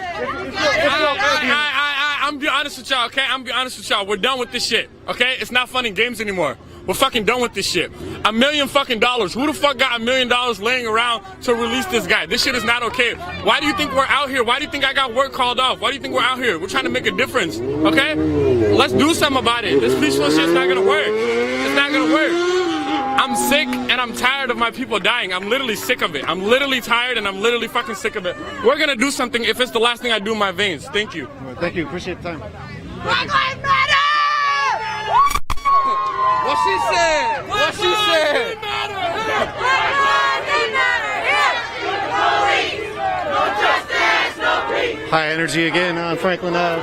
I'm be honest with y'all, okay? I'm be honest with y'all. We're done with this shit, okay? It's not fun and games anymore. We're fucking done with this shit. $1 million fucking dollars. Who the fuck got $1 million laying around to release this guy? This shit is not okay. Why do you think we're out here? Why do you think I got work called off? Why do you think we're out here? We're trying to make a difference, okay? Let's do something about it. This peaceful shit's not gonna work. It's not gonna work. I'm sick and I'm tired of my people dying. I'm literally sick of it. I'm literally tired and I'm literally fucking sick of it. We're gonna do something if it's the last thing I do in my veins. Thank you. Thank you. Appreciate the time. Black Lives Matter! What she said? What she said? Black Lives Matter! No justice, no peace! High energy again on Franklin Ave.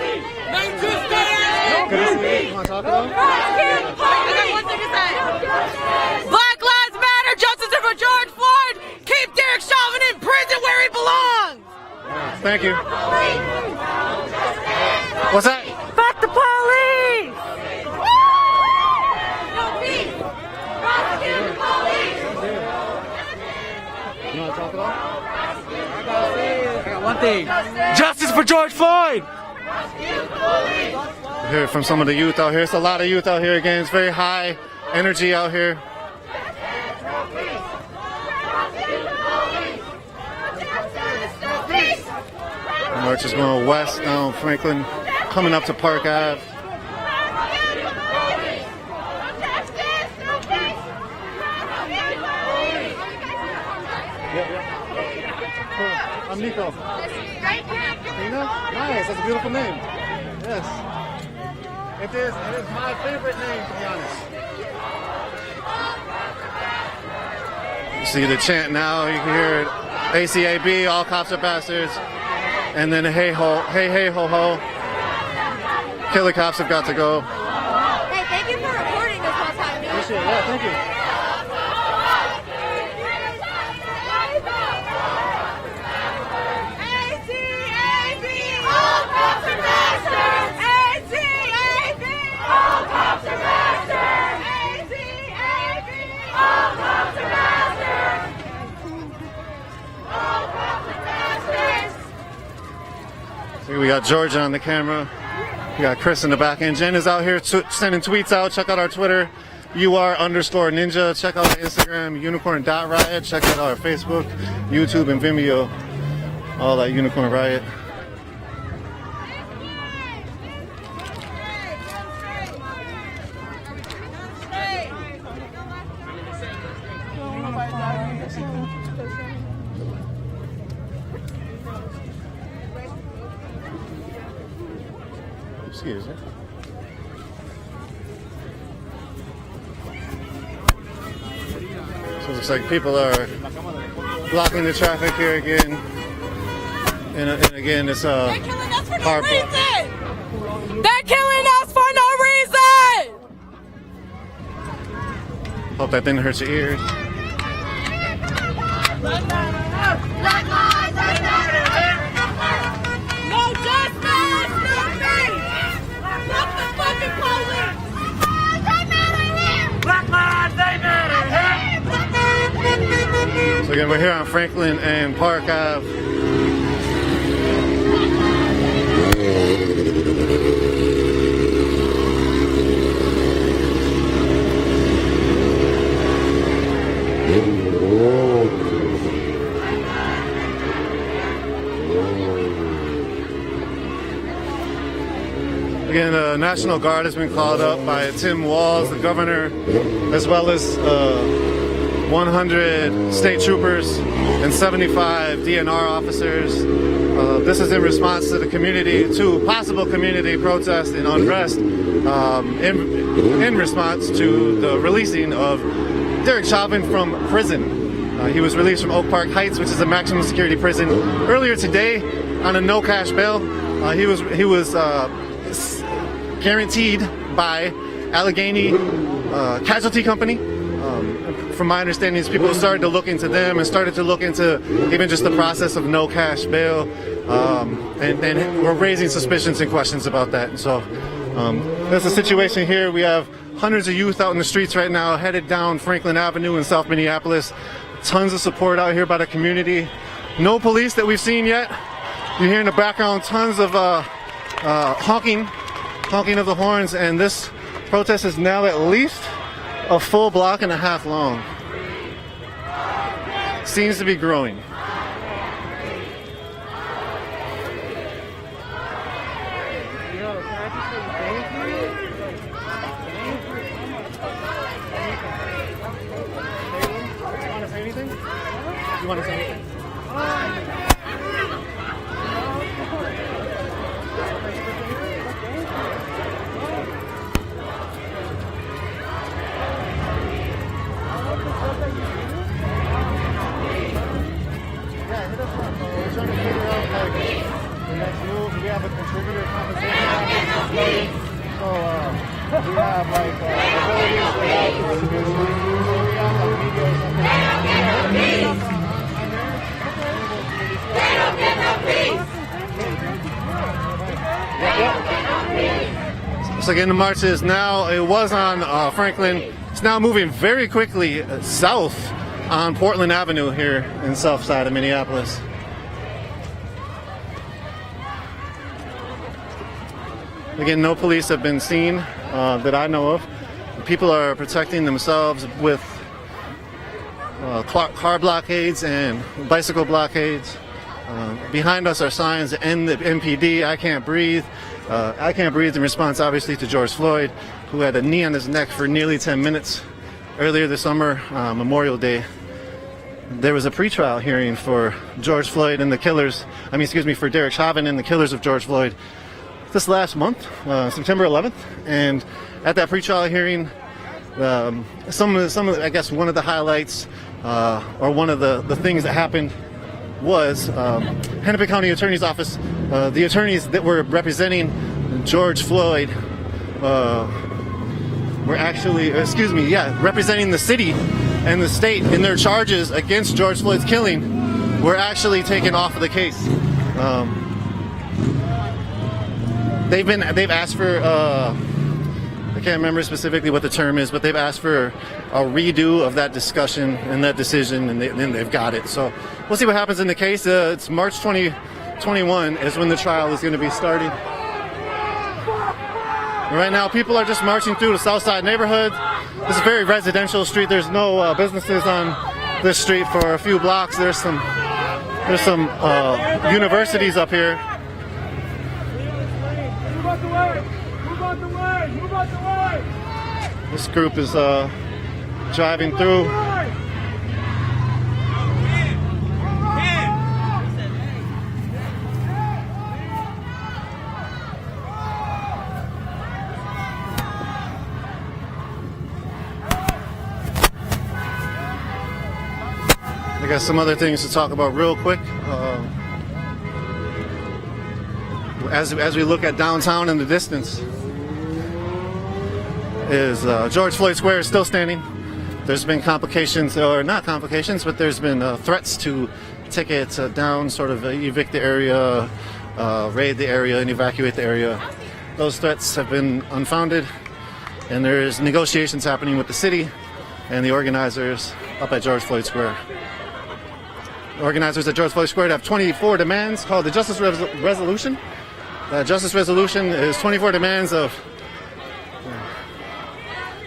No justice! You want to talk about it? Black Lives Matter, justice for George Floyd. Keep Derek Chauvin in prison where he belongs. Thank you. What's that? Fuck the police. No peace! Prosecute the police! You want to talk about it? I got one thing. Justice for George Floyd. Hear from some of the youth out here. It's a lot of youth out here again. It's very high energy out here. The march is going west down Franklin, coming up to Park Ave. I'm Nico. Tina? Nice, that's a beautiful name. Yes. It is my favorite name, to be honest. You see the chant now, you can hear it. ACAB, all cops are bastards. And then hey ho, hey ho ho. Killer cops have got to go. Hey, thank you for recording this whole time. Appreciate it, yeah, thank you. ACAB! All cops are bastards! ACAB! All cops got Georgia on the camera. We got Chris in the back end. Jen is out here sending tweets out. Check out our Twitter, UR_ninja. Check out our Instagram, Unicorn.Riot. Check out our Facebook, YouTube, and Vimeo. All that Unicorn Riot. Excuse me. So it looks like people are blocking the traffic here again. And again, it's They're killing us for no hard block. reason! They're killing us for no reason! Hope that didn't hurt your ears. Black lives matter! No justice! No peace! Fuck the fucking police! Black lives matter here! So again, we're here on Franklin and Park Ave. Again, the National Guard has been called up by Tim Walz, the governor, as well as 100 state troopers and 75 DNR officers. This is in response to the possible community protest and unrest in response to the releasing of Derek Chauvin from prison. He was released from Oak Park Heights, which is a maximum security prison, earlier today on a no-cash bail. He was guaranteed by Allegheny Casualty Company. From my understanding, people started to look into them and started to look into even just the process of no cash bail, and we're raising suspicions and questions about that. And so there's a situation here. We have hundreds of youth out in the streets right now, headed down Franklin Avenue in South Minneapolis. Tons of support out here by the community. No police that we've seen yet. You hear in the background tons of honking of the horns, and this protest is now at least a full block and a half long. Seems to be growing. You want to say anything? We have a contributor compensation. So we have like So again, the march is now, it was on Franklin. It's now moving very quickly south on Portland Avenue here in Southside of Minneapolis. Again, no police have been seen that I know of. People are protecting themselves with car blockades and bicycle blockades. Behind us are signs that end the MPD, I can't breathe. I can't breathe in response, obviously, to George Floyd, who had a knee on his neck for nearly 10 minutes earlier this summer, Memorial Day. There was a pretrial hearing for George Floyd and the killers, for Derek Chauvin and the killers of George Floyd this last month, September 11th. And at that pretrial hearing, some of I guess one of the highlights or one of the things that happened was Hennepin County Attorney's Office, the attorneys that were representing George Floyd were actually, representing the city and the state in their charges against George Floyd's killing, were actually taken off of the case. They've asked for I can't remember specifically what the term is, but they've asked for a redo of that discussion and that decision, and then they've got it. So we'll see what happens in the case. It's March 22nd, 21 is when the trial is going to be starting. Right now, people are just marching through the Southside neighborhood. This is a very residential street. There's no businesses on this street for a few blocks. There's some universities up here. Move out the way! Move out the way! Move out the way! This group is driving through. I got some other things to talk about real quick. As we look at downtown in the distance, is George Floyd Square is still standing. There's been complications, or not complications, but there's been threats to take it down, sort of evict the area, raid the area, and evacuate the area. Those threats have been unfounded, and there is negotiations happening with the city and the organizers up at George Floyd Square. The organizers at George Floyd Square have 24 demands called the Justice Resolution. The Justice Resolution is 24 demands of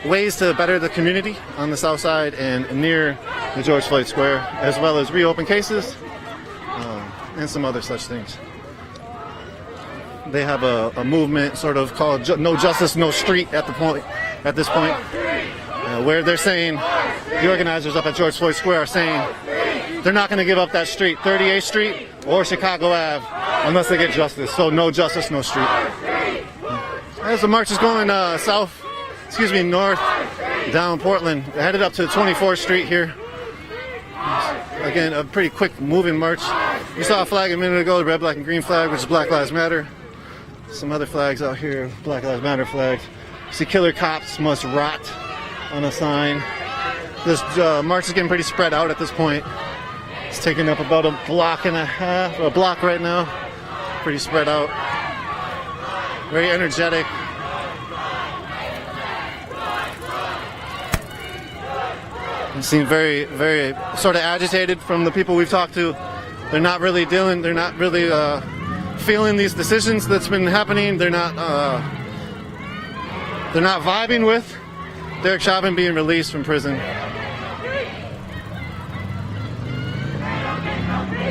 ways to better the community on the south side and near the George Floyd Square, as well as reopen cases and some other such things. They have a movement sort of called No Justice, No Street at this point, where they're saying, the organizers up at George Floyd Square are saying they're not going to give up that street, 38th Street or Chicago Ave, unless they get justice. So no justice, no street. As the march is going north down Portland, headed up to 24th Street here. Again, a pretty quick moving march. We saw a flag a minute ago, the red, black, and green flag, which is Black Lives Matter. Some other flags out here, Black Lives Matter flags. See killer cops must rot on a sign. This march is getting pretty spread out at this point. It's taking up about a block right now. Pretty spread out. Very energetic. They seem very, very sort of agitated from the people we've talked to. They're not really feeling these decisions that's been happening. They're not vibing with Derek Chauvin being released from prison.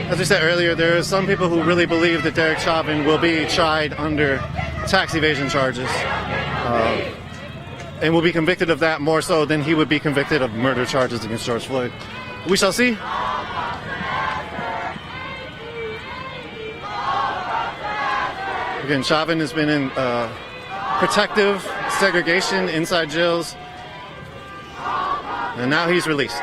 As we said earlier, there are some people who really believe that Derek Chauvin will be tried under tax evasion charges and will be convicted of that more so than he would be convicted of murder charges against George Floyd. We shall see. Again, Chauvin has been in protective segregation inside jails, and now he's released.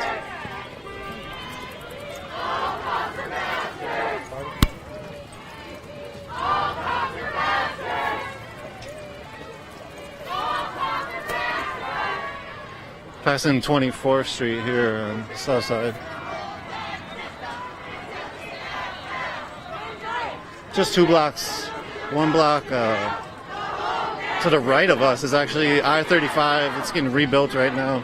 Passing 24th Street here on the south side. Just 2 blocks. 1 block to the right of us is actually I-35. It's getting rebuilt right now.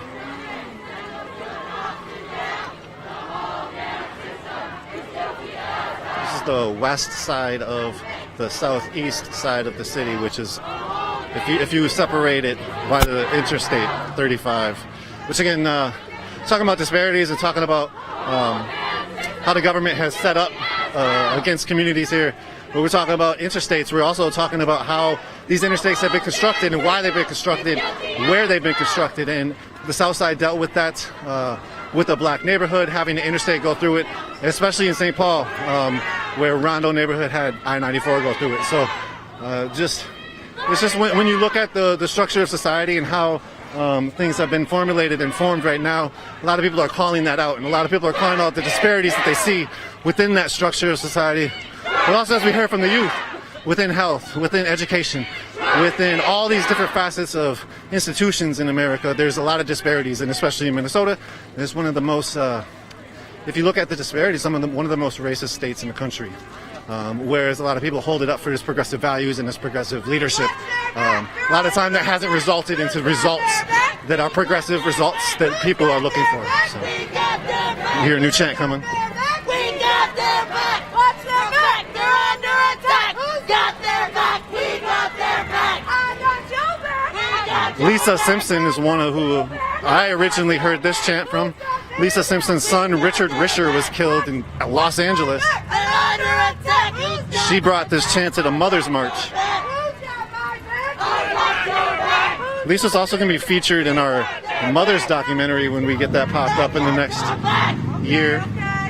This is the west side of the southeast side of the city, which is, if you separate it by the Interstate 35. Which again, talking about disparities and talking about how the government has set up against communities here. When we're talking about interstates, we're also talking about how these interstates have been constructed and why they've been constructed, where they've been constructed. And the South Side dealt with that with a black neighborhood, having the interstate go through it, especially in St. Paul, where Rondo neighborhood had I-94 go through it. So it's just when you look at the structure of society and how things have been formulated and formed right now, a lot of people are calling that out, and a lot of people are calling out the disparities that they see within that structure of society. But also, as we heard from the youth, within health, within education, within all these different facets of institutions in America, there's a lot of disparities, and especially in Minnesota, it's one of the most, if you look at the disparities, one of the most racist states in the country. Whereas a lot of people hold it up for its progressive values and its progressive leadership. A lot of time that hasn't resulted into results that are progressive results that people are looking for. So, you hear a new chant coming. We got their back. Watch their back. They're under Lisa Simpson is one of who I originally heard this chant from. Lisa Simpson's son, Richard Risher, was killed in Los Angeles. She brought this chant to the Mother's March. Lisa's also going to be featured in our Mother's documentary when we get that popped up in the next year,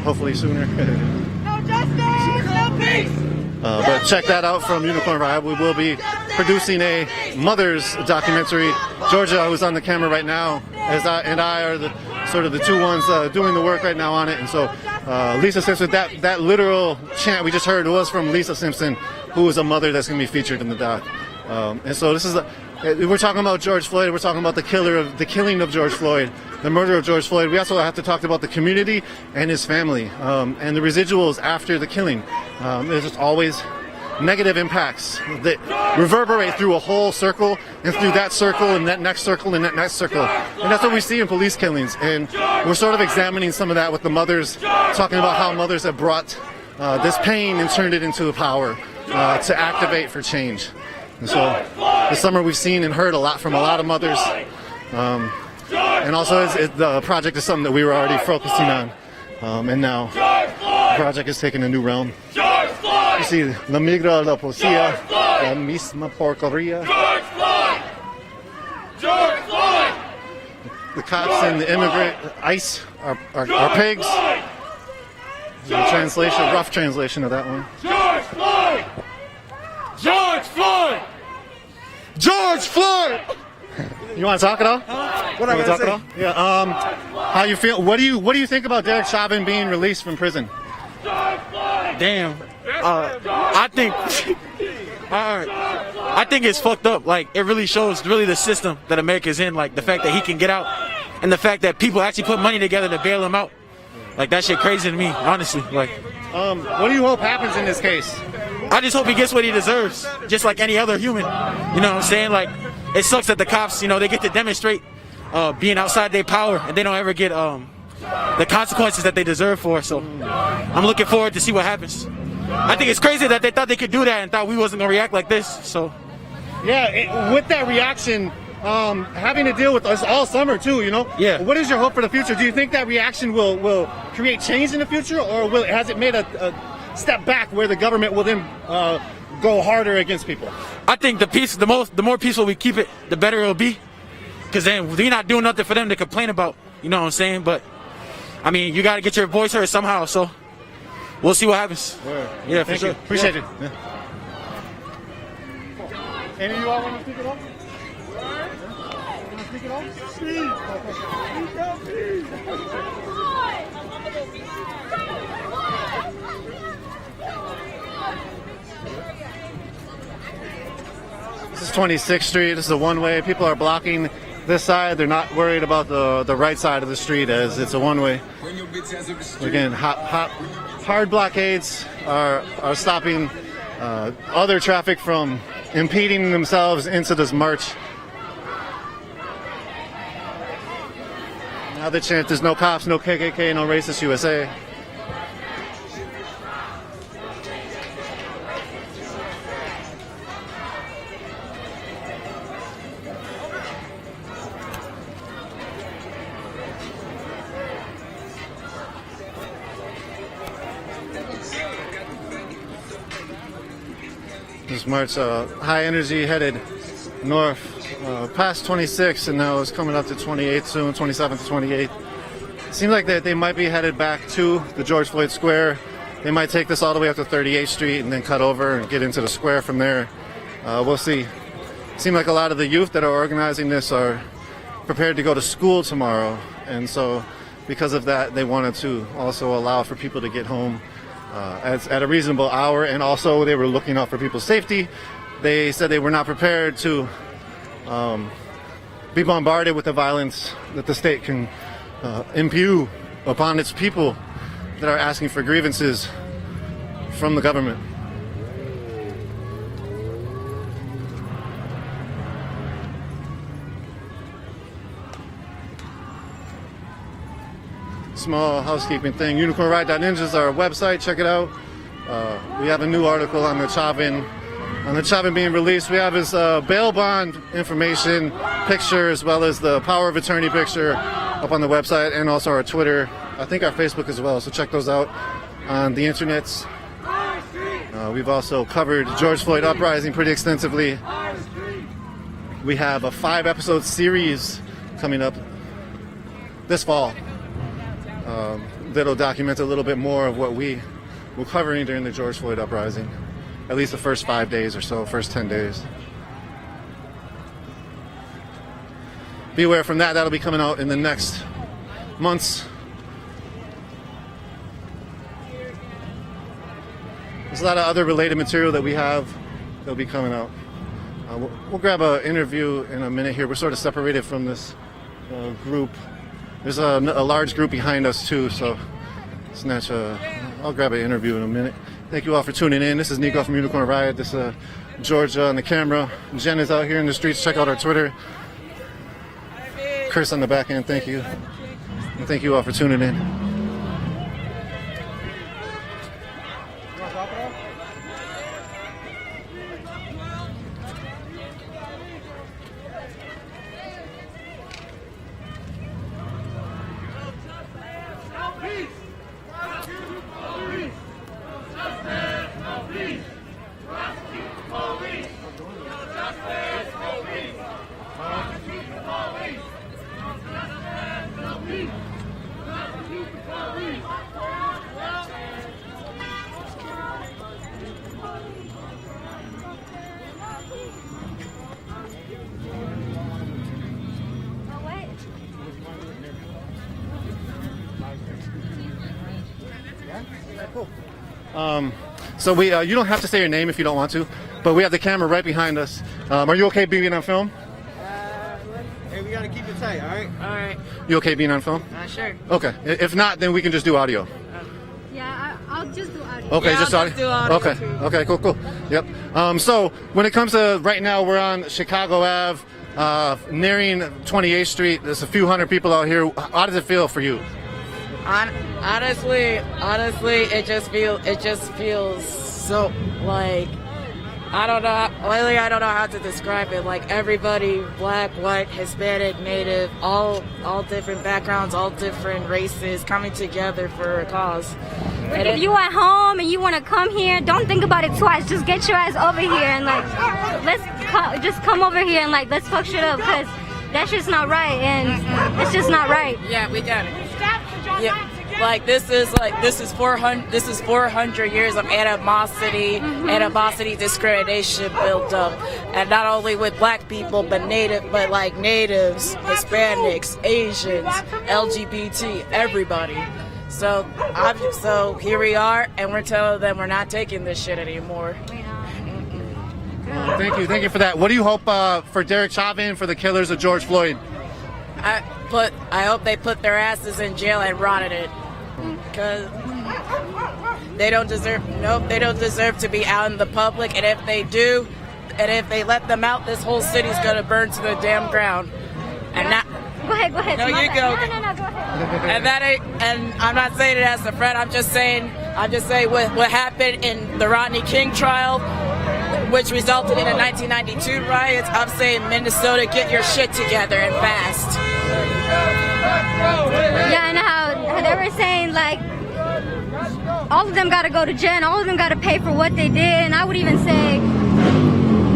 hopefully sooner. But check that out from Unicorn Riot. We will be producing a Mother's documentary. Georgia, who's on the camera right now, and I are the two ones doing the work right now on it. And so Lisa Simpson, that literal chant we just heard was from Lisa Simpson, who is a mother that's going to be featured in the doc. And so this is we're talking about George Floyd. We're talking about the killing of George Floyd, the murder of George Floyd. We also have to talk about the community and his family, and the residuals after the killing. There's just always negative impacts that reverberate through a whole circle, and through that circle, and that next circle, and that next circle. And that's what we see in police killings. And we're sort of examining some of that with the mothers, talking about how mothers have brought this pain and turned it into a power to activate for change. And so this summer we've seen and heard a lot from a lot of mothers. And also the project is something that we were already focusing on. And now the project is taking a new realm. You see, la migra, la poesía, la misma porquería. George Floyd! The cops and the immigrant ICE are pigs. Translation, rough translation of that one. George Floyd! George Floyd! George Floyd! You want to talk at all? What I gotta say? Yeah. How you feel? What do you think about Derek Chauvin being released from prison? Damn. I think it's fucked up. Like, it really shows the system that America's in. Like, the fact that he can get out, and the fact that people actually put money together to bail him out. Like, that shit crazy to me, honestly. Like, what do you hope happens in this case? I just hope he gets what he deserves, just like any other human. You know what I'm saying? Like, it sucks that the cops, they get to demonstrate being outside their power, and they don't ever get the consequences that they deserve for. So I'm looking forward to see what happens. I think it's crazy that they thought they could do that and thought we wasn't gonna react like this. So yeah, with that reaction, having to deal with us all summer too, Yeah. What is your hope for the future? Do you think that reaction will create change in the future, or has it made a step back where the government will then go harder against people? I think the more peaceful we keep it, the better it'll be. Because then we're not doing nothing for them to complain about. You know what I'm saying? But I mean, you got to get your voice heard somehow. So we'll see what happens. Yeah, for sure. Appreciate it. Yeah. Any of you all want to speak at all? Want to speak at all? This is 26th Street. This is a one-way. People are blocking this side. They're not worried about the right side of the street, as it's a one-way. Again, hard blockades are stopping other traffic from impeding themselves into this march. Now the chant is no cops, no KKK, no racist USA. This march, high energy, headed north past 26, and now it's coming up to 28 soon, 27th to 28th. Seems like they might be headed back to the George Floyd Square. They might take this all the way up to 38th Street and then cut over and get into the square from there. We'll see. Seems like a lot of the youth that are organizing this are prepared to go to school tomorrow, and so because of that, they wanted to also allow for people to get home at a reasonable hour, and also they were looking out for people's safety. They said they were not prepared to be bombarded with the violence that the state can impute upon its people that are asking for grievances from the government. Small housekeeping thing. UnicornRiot.ninja is our website. Check it out. We have a new article on the Chauvin On the Chauvin being released, we have his bail bond information picture, as well as the power of attorney picture up on the website, and also our Twitter, I think our Facebook as well, so check those out on the internets. We've also covered George Floyd uprising pretty extensively. We have a 5-episode series coming up this fall that'll document a little bit more of what we were covering during the George Floyd uprising, at least the first 5 days or so, first 10 days. Beware from that. That'll be coming out in the next months. There's a lot of other related material that we have that'll be coming out. We'll grab an interview in a minute here. We're sort of separated from this group. There's a large group behind us too, so I'll grab an interview in a minute. Thank you all for tuning in. This is Nico from Unicorn Riot. This is George on the camera. Jen is out here in the streets. Check out our Twitter. Chris on the back end, thank you. And thank you all for tuning in. So you don't have to say your name if you don't want to, but we have the camera right behind us. Are you okay being on film? Hey, we gotta keep it tight, all right? All right. You okay being on film? Sure. Okay. If not, then we can just do audio. Yeah, I'll just do audio. Okay, Yeah, just I'll audio. just do audio Okay. too. Okay. Cool. Yep. So when it comes to right now, we're on Chicago Ave, nearing 28th Street. There's a few hundred people out here. How does it feel for you? Honestly, it just feels so like I don't know how to describe it. Like everybody, black, white, Hispanic, Native, all different backgrounds, all different races coming together for a cause. Like if you at home and you want to come here, don't think about it twice. Just get your ass over here and like just come over here and like let's fuck shit up, because that shit's not right and it's just not right. Yeah, we got it. Yeah. Like this is 400 years of animosity, discrimination built up, and not only with black people, but like natives, Hispanics, Asians, LGBT, everybody. So here we are, and we're telling them we're not taking this shit anymore. Thank you for that. What do you hope for Derek Chauvin, for the killers of George Floyd? I hope they put their asses in jail and rotted it, because they don't deserve to be out in the public, and if they do, and if they let them out, this whole city's gonna burn to the damn ground. And not Go ahead. No, you go. No, go ahead. And I'm not saying it as a friend. I'm just saying what happened in the Rodney King trial, which resulted in the 1992 riots. I'm saying, Minnesota, get your shit together and fast. Yeah, and how they were saying like all of them got to go to jail, and all of them got to pay for what they did, and I would even say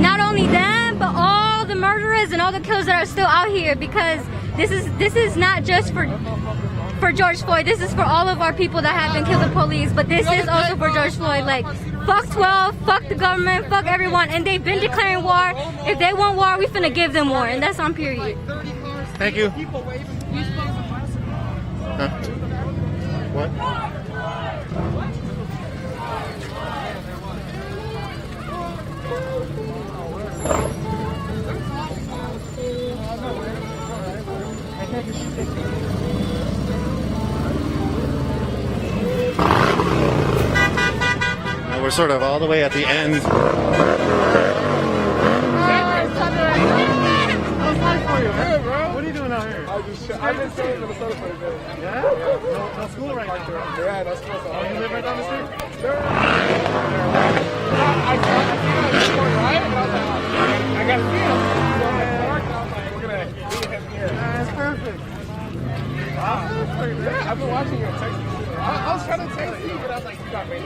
not only them, but all the murderers and all the killers that are still out here, because this is not just for George Floyd. This is for all of our people that have been killed with police, but this is also for George Floyd. Like, fuck 12, fuck the government, fuck everyone, and they've been declaring war. If they want war, we finna give them war, and that's on period. Thank you. Huh? What? We're sort of all the way at the end. What are you doing out here? I just staying for the soda for a bit. Yeah? No school right now. Yeah, that's cool. Oh, you live right down the street? Sure. I Unicorn Riot, and I was like, I gotta see him. So I'm at work, and I was like, we're gonna meet him here. That's perfect. Wow, that's pretty good. I've been watching you on Texas. I was trying to text you, but I was like, you got me.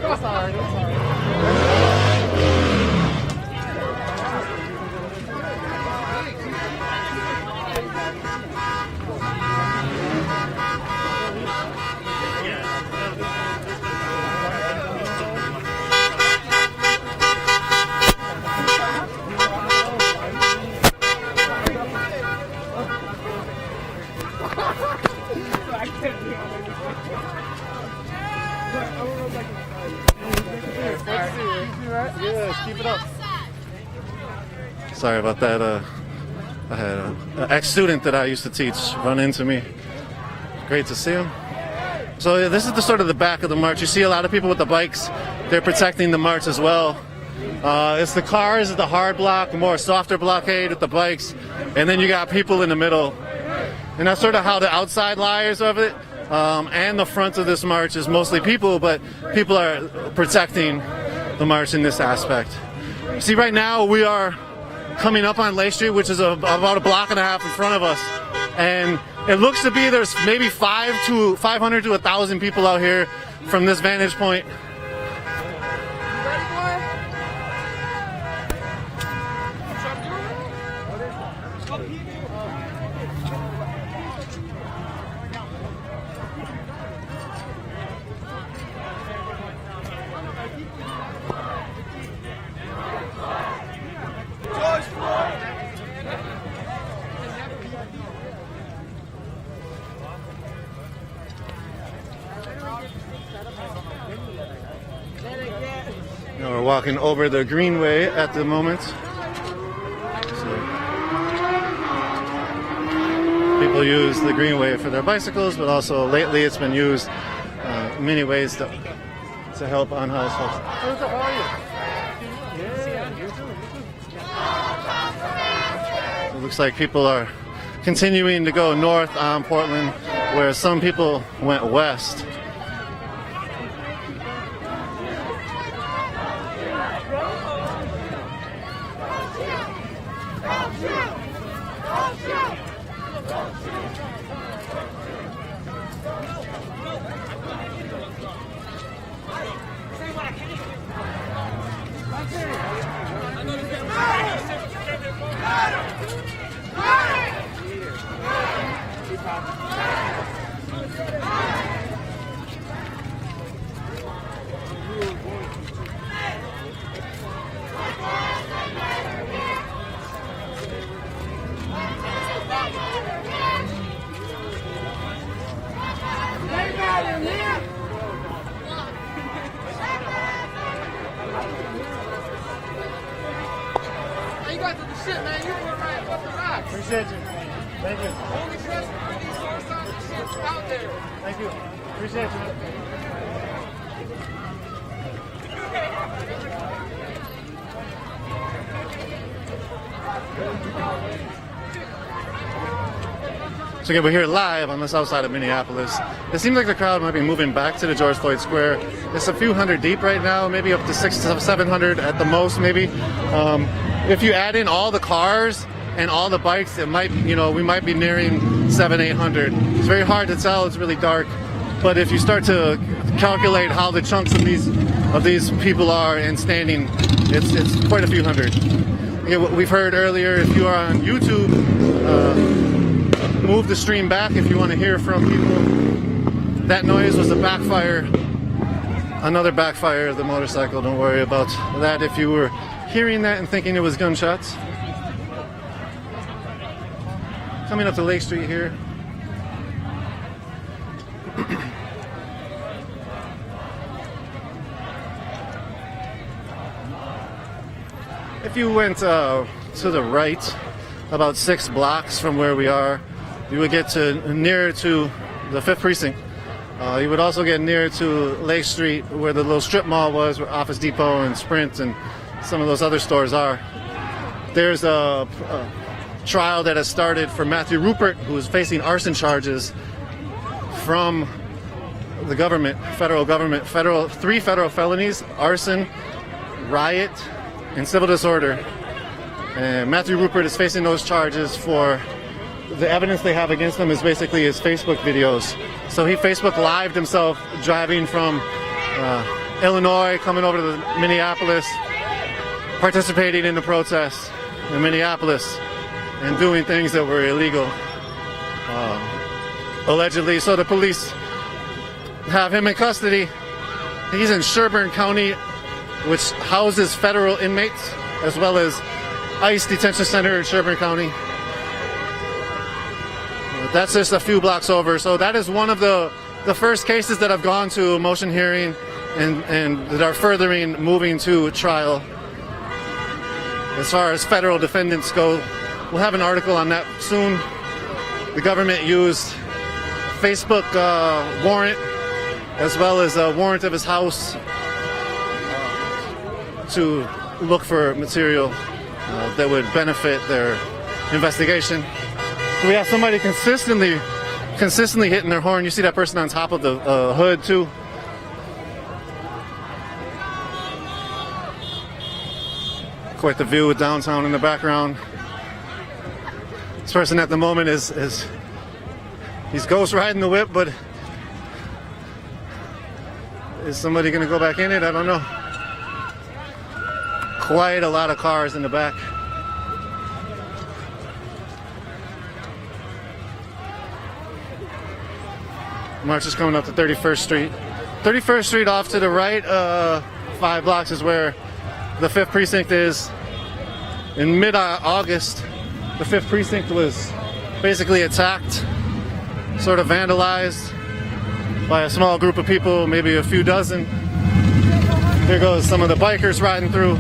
That's alright, that's alright. Yes, keep it up. Sorry about that. I had an ex-student that I used to teach run into me. Great to see him. So yeah, this is the sort of the back of the march. You see a lot of people with the bikes. They're protecting the march as well. It's the cars at the hard block, more softer blockade with the bikes, and then you got people in the middle. And that's sort of how the outside layers of it and the front of this march is mostly people, but people are protecting the march in this aspect. See, right now we are coming up on Lake Street, which is about a block and a half in front of us, and it looks to be there's maybe 500 to 1,000 people out here from this vantage point. We're walking over the Greenway at the moment. So people use the Greenway for their bicycles, but also lately it's been used in many ways to help unhoused folks. So it looks like people are continuing to go north on Portland, where some people went west. Appreciate you. Thank you. Only trust these sources out there. Thank you. Appreciate you. So again, we're here live on the south side of Minneapolis. It seems like the crowd might be moving back to the George Floyd Square. It's a few hundred deep right now, maybe up to 600 to 700 at the most, maybe. If you add in all the cars and all the bikes, it might, we might be nearing 700-800. It's very hard to tell. It's really dark. But if you start to calculate how the chunks of these people are and standing, it's quite a few hundred. Again, we've heard earlier, if you are on YouTube, move the stream back if you want to hear from people. That noise was a backfire, another backfire of the motorcycle. Don't worry about that if you were hearing that and thinking it was gunshots. Coming up to Lake Street here. If you went to the right, about 6 blocks from where we are, you would get nearer to the 5th Precinct. You would also get nearer to Lake Street, where the little strip mall was, where Office Depot and Sprint and some of those other stores are. There's a trial that has started for Matthew Rupert, who is facing arson charges from the government, federal government, 3 federal felonies, arson, riot and civil disorder. And Matthew Rupert is facing those charges for the evidence they have against him is basically his Facebook videos. So he Facebook lived himself driving from Illinois, coming over to Minneapolis, participating in the protests in Minneapolis, and doing things that were illegal, allegedly. So the police have him in custody. He's in Sherburne County, which houses federal inmates, as well as ICE detention center in Sherburne County. That's just a few blocks over. So that is one of the first cases that have gone to a motion hearing and that are furthering moving to trial. As far as federal defendants go, we'll have an article on that soon. The government used Facebook warrant as well as a warrant of his house to look for material that would benefit their investigation. So we have somebody consistently hitting their horn. You see that person on top of the hood too. Quite the view with downtown in the background. This person at the moment is he's ghost riding the whip, but is somebody gonna go back in it? I don't know. Quite a lot of cars in the back. March is coming up to 31st Street. 31st Street off to the right, 5 blocks is where the 5th precinct is. In mid-August, the 5th precinct was basically attacked, sort of vandalized by a small group of people, maybe a few dozen. Here goes some of the bikers riding through.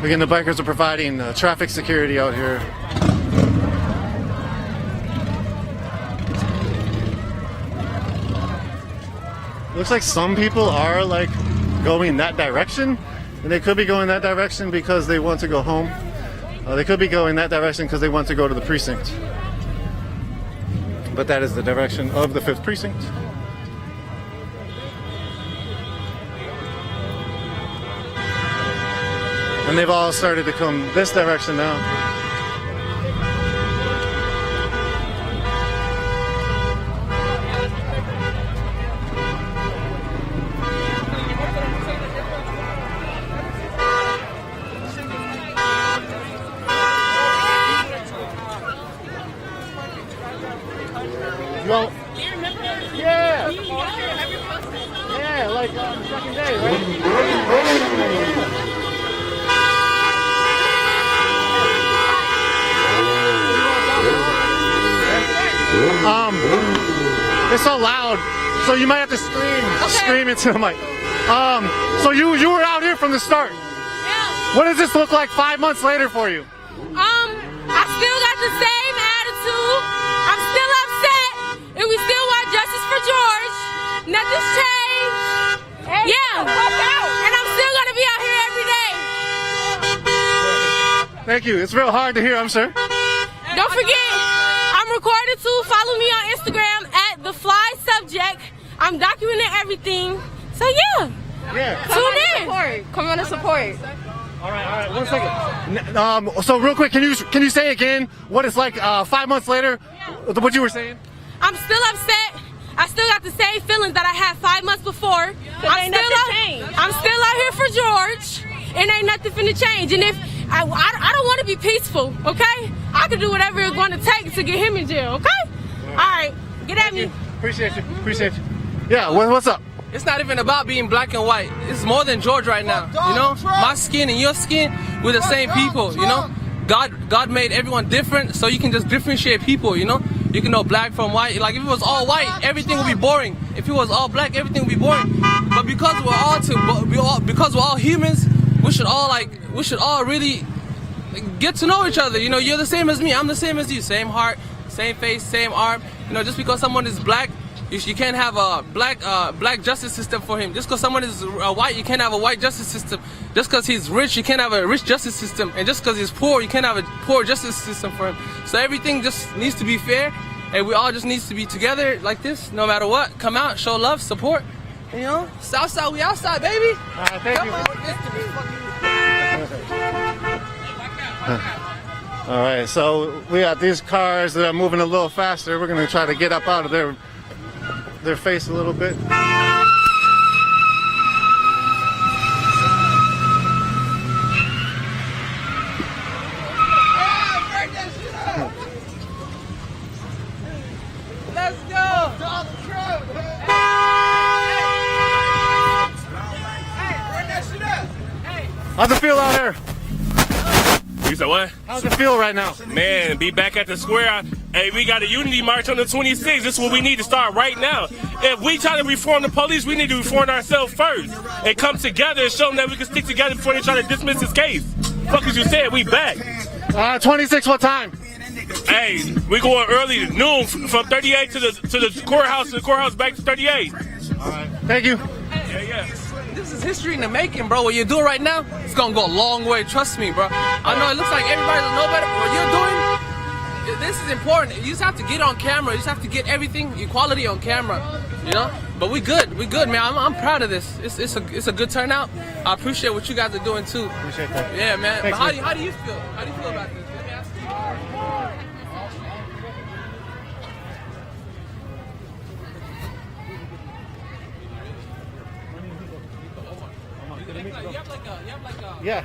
Again, the bikers are providing traffic security out here. Looks like some people are like going that direction, and they could be going that direction because they want to go home. They could be going that direction because they want to go to the precinct. But that is the direction of the 5th precinct. And they've all started to come this direction now. Well, yeah. Yeah, like on the second day, right? It's so loud, so you might have to scream into the mic. So you were out here from the start. Yeah. What does this look like 5 months later for you? I still got the same attitude. I'm still upset, and we still want justice for George. Nothing's changed. Yeah. And I'm still gonna be out here every day. Thank you. It's real hard to hear, I'm sure. Don't forget, I'm recorded too. Follow me on Instagram at @theflysubject. I'm documenting everything. So yeah. Yeah. Tune in. Come on and support. All right. 1 second. So real quick, can you say again what it's like 5 months later? What you were saying? I'm still upset. I still got the same feelings that I had 5 months before. I'm still out here for George, and ain't nothing finna change. And if I don't want to be peaceful, okay? I can do whatever it's going to take to get him in jail, okay? All right, get at me. Appreciate you. Yeah, what's up? It's not even about being black and white. It's more than George right now. You know, my skin and your skin, we're the same people. You know, God made everyone different, so you can just differentiate people. You know, you can know black from white. Like if it was all white, everything would be boring. If it was all black, everything would be boring. But because because we're all humans, we should all really get to know each other. You know, you're the same as me. I'm the same as you. Same heart, same face, same arm. You know, just because someone is black, you can't have a black justice system for him. Just because someone is white, you can't have a white justice system. Just because he's rich, you can't have a rich justice system. And just because he's poor, you can't have a poor justice system for him. So everything just needs to be fair. Hey, we all just needs to be together like this, no matter what. Come out, show love, support. You know, Southside, we outside, baby. Thank you. All right, so we got these cars that are moving a little faster. We're gonna try to get up out of their face a little bit. Let's go. How's it feel out here? You said what? How's it feel right now? Man, be back at the square. Hey, we got a unity march on the 26th. This is what we need to start right now. If we try to reform the police, we need to reform ourselves first and come together and show them that we can stick together before they try to dismiss this case. Fuck as you said, we back. 26, what time? Hey, we going early, noon, from 38 to the courthouse back to 38. All right. Thank you. Yeah. This is history in the making, bro. What you're doing right now, it's gonna go a long way. Trust me, bro. I know it looks like everybody doesn't know better, but what you're doing, this is important. You just have to get on camera. You just have to get everything, equality on camera, you know? But we good, man. I'm proud of this. It's a good turnout. I appreciate what you guys are doing too. Appreciate that. Yeah, man. Thanks, but how do you feel? How do you feel about this? Let me ask you. You have like a. Yeah.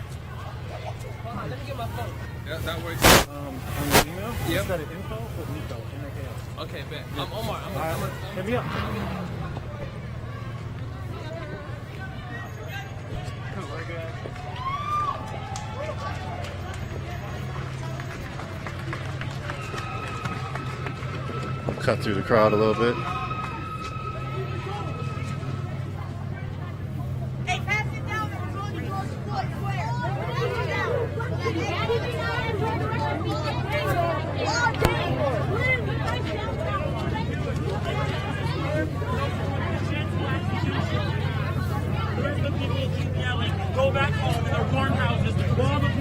Hold on, let me get my phone. Yeah, that works. On the email? Yep. Just got an info with Nico. Okay, bet. I'm Omar. Hit me up. Cut through the crowd a little bit. Hey, pass it down. We're going to George Floyd Square.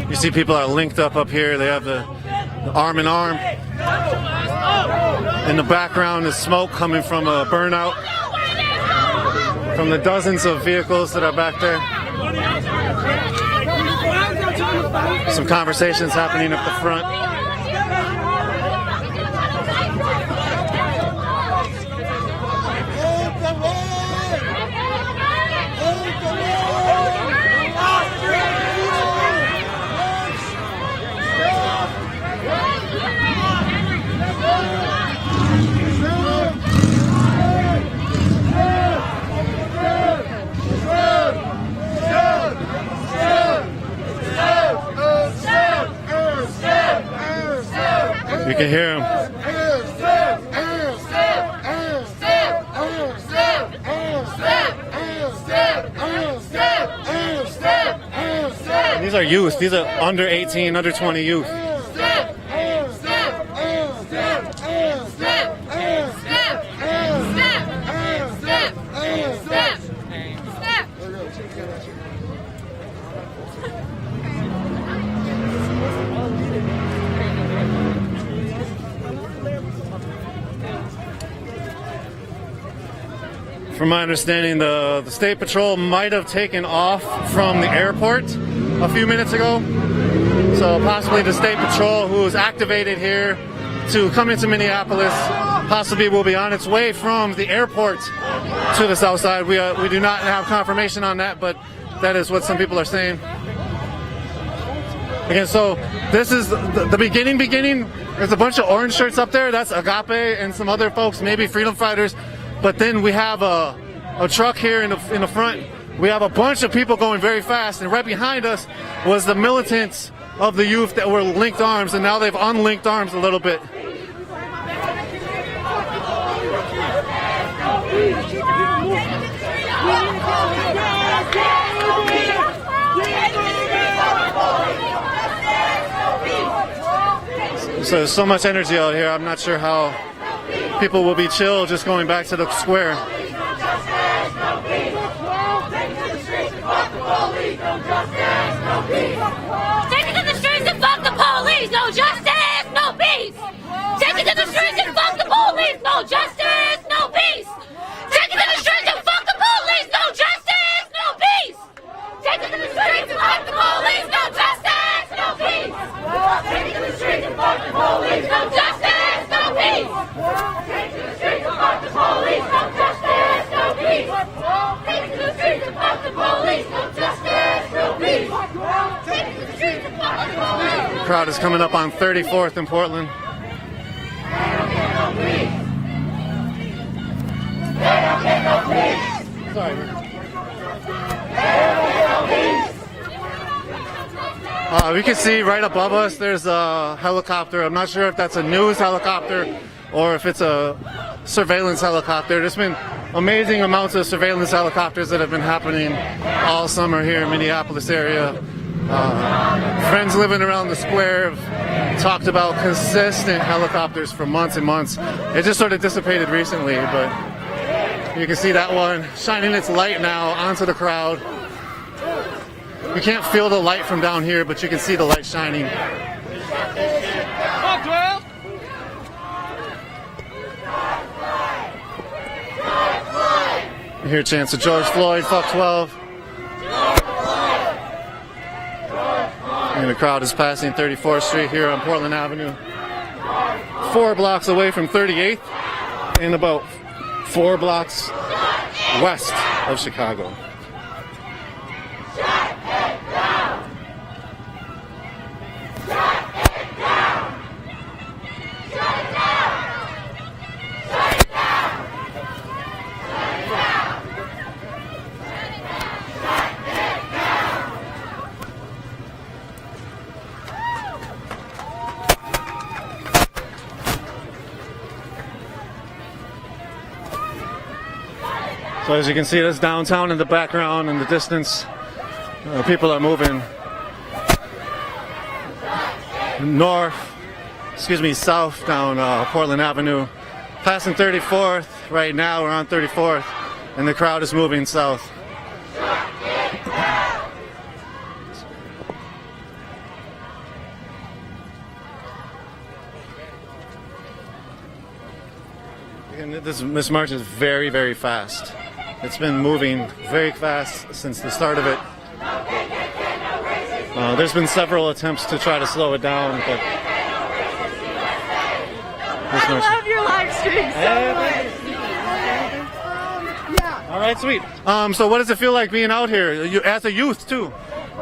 You see people are linked up here. They have the arm in arm. In the background is smoke coming from a burnout from the dozens of vehicles that are back there. Some conversations happening up the front. You can hear him. These are youth. These are under 18, under 20 youth. From my understanding, the State Patrol might have taken off from the airport a few minutes ago. So possibly the State Patrol, who is activated here to come into Minneapolis, possibly will be on its way from the airport to the south side. We do not have confirmation on that, but that is what some people are saying. Again, so this is the beginning. There's a bunch of orange shirts up there. That's Agape and some other folks, maybe freedom fighters. But then we have a truck here in the front. We have a bunch of people going very fast, and right behind us was the militants of the youth that were linked arms, and now they've unlinked arms a little bit. So there's so much energy out here. I'm not sure how people will be chill just going back to the square. Take it to the streets and fuck the police! No justice, no peace! Take it to the streets and fuck the police! police, no justice, no peace. Take it to the streets and fuck the police, no justice, no peace. Take it to the streets and fuck the police, no justice, no peace. Take it to the streets and fuck the police, no justice, no peace. Take it to the streets and fuck the police, no justice, no peace. Take it to the streets and fuck the police, no justice, no peace. Take it to the streets and fuck the police. The crowd is coming up on 34th in Portland. We can see right above us there's a helicopter. I'm not sure if that's a news helicopter or if it's a surveillance helicopter. There's been amazing amounts of surveillance helicopters that have been happening all summer here in Minneapolis area. Friends living around the square have talked about consistent helicopters for months and months. It just sort of dissipated recently, but you can see that one shining its light now onto the crowd. You can't feel the light from down here, but you can see the light shining. You hear chants of George Floyd, fuck 12. And the crowd is passing 34th Street here on Portland Avenue. 4 blocks away from 38th and about 4 blocks west of Chicago. So as you can see, there's downtown in the background in the distance. People are moving south down Portland Avenue. Passing 34th right now, we're on 34th, and the crowd is moving south. And this march is very, very fast. It's been moving very fast since the start of it. There's been several attempts to try to slow it down, but I love your live stream so much. Yeah. All right, sweet. So what does it feel like being out here as a youth too?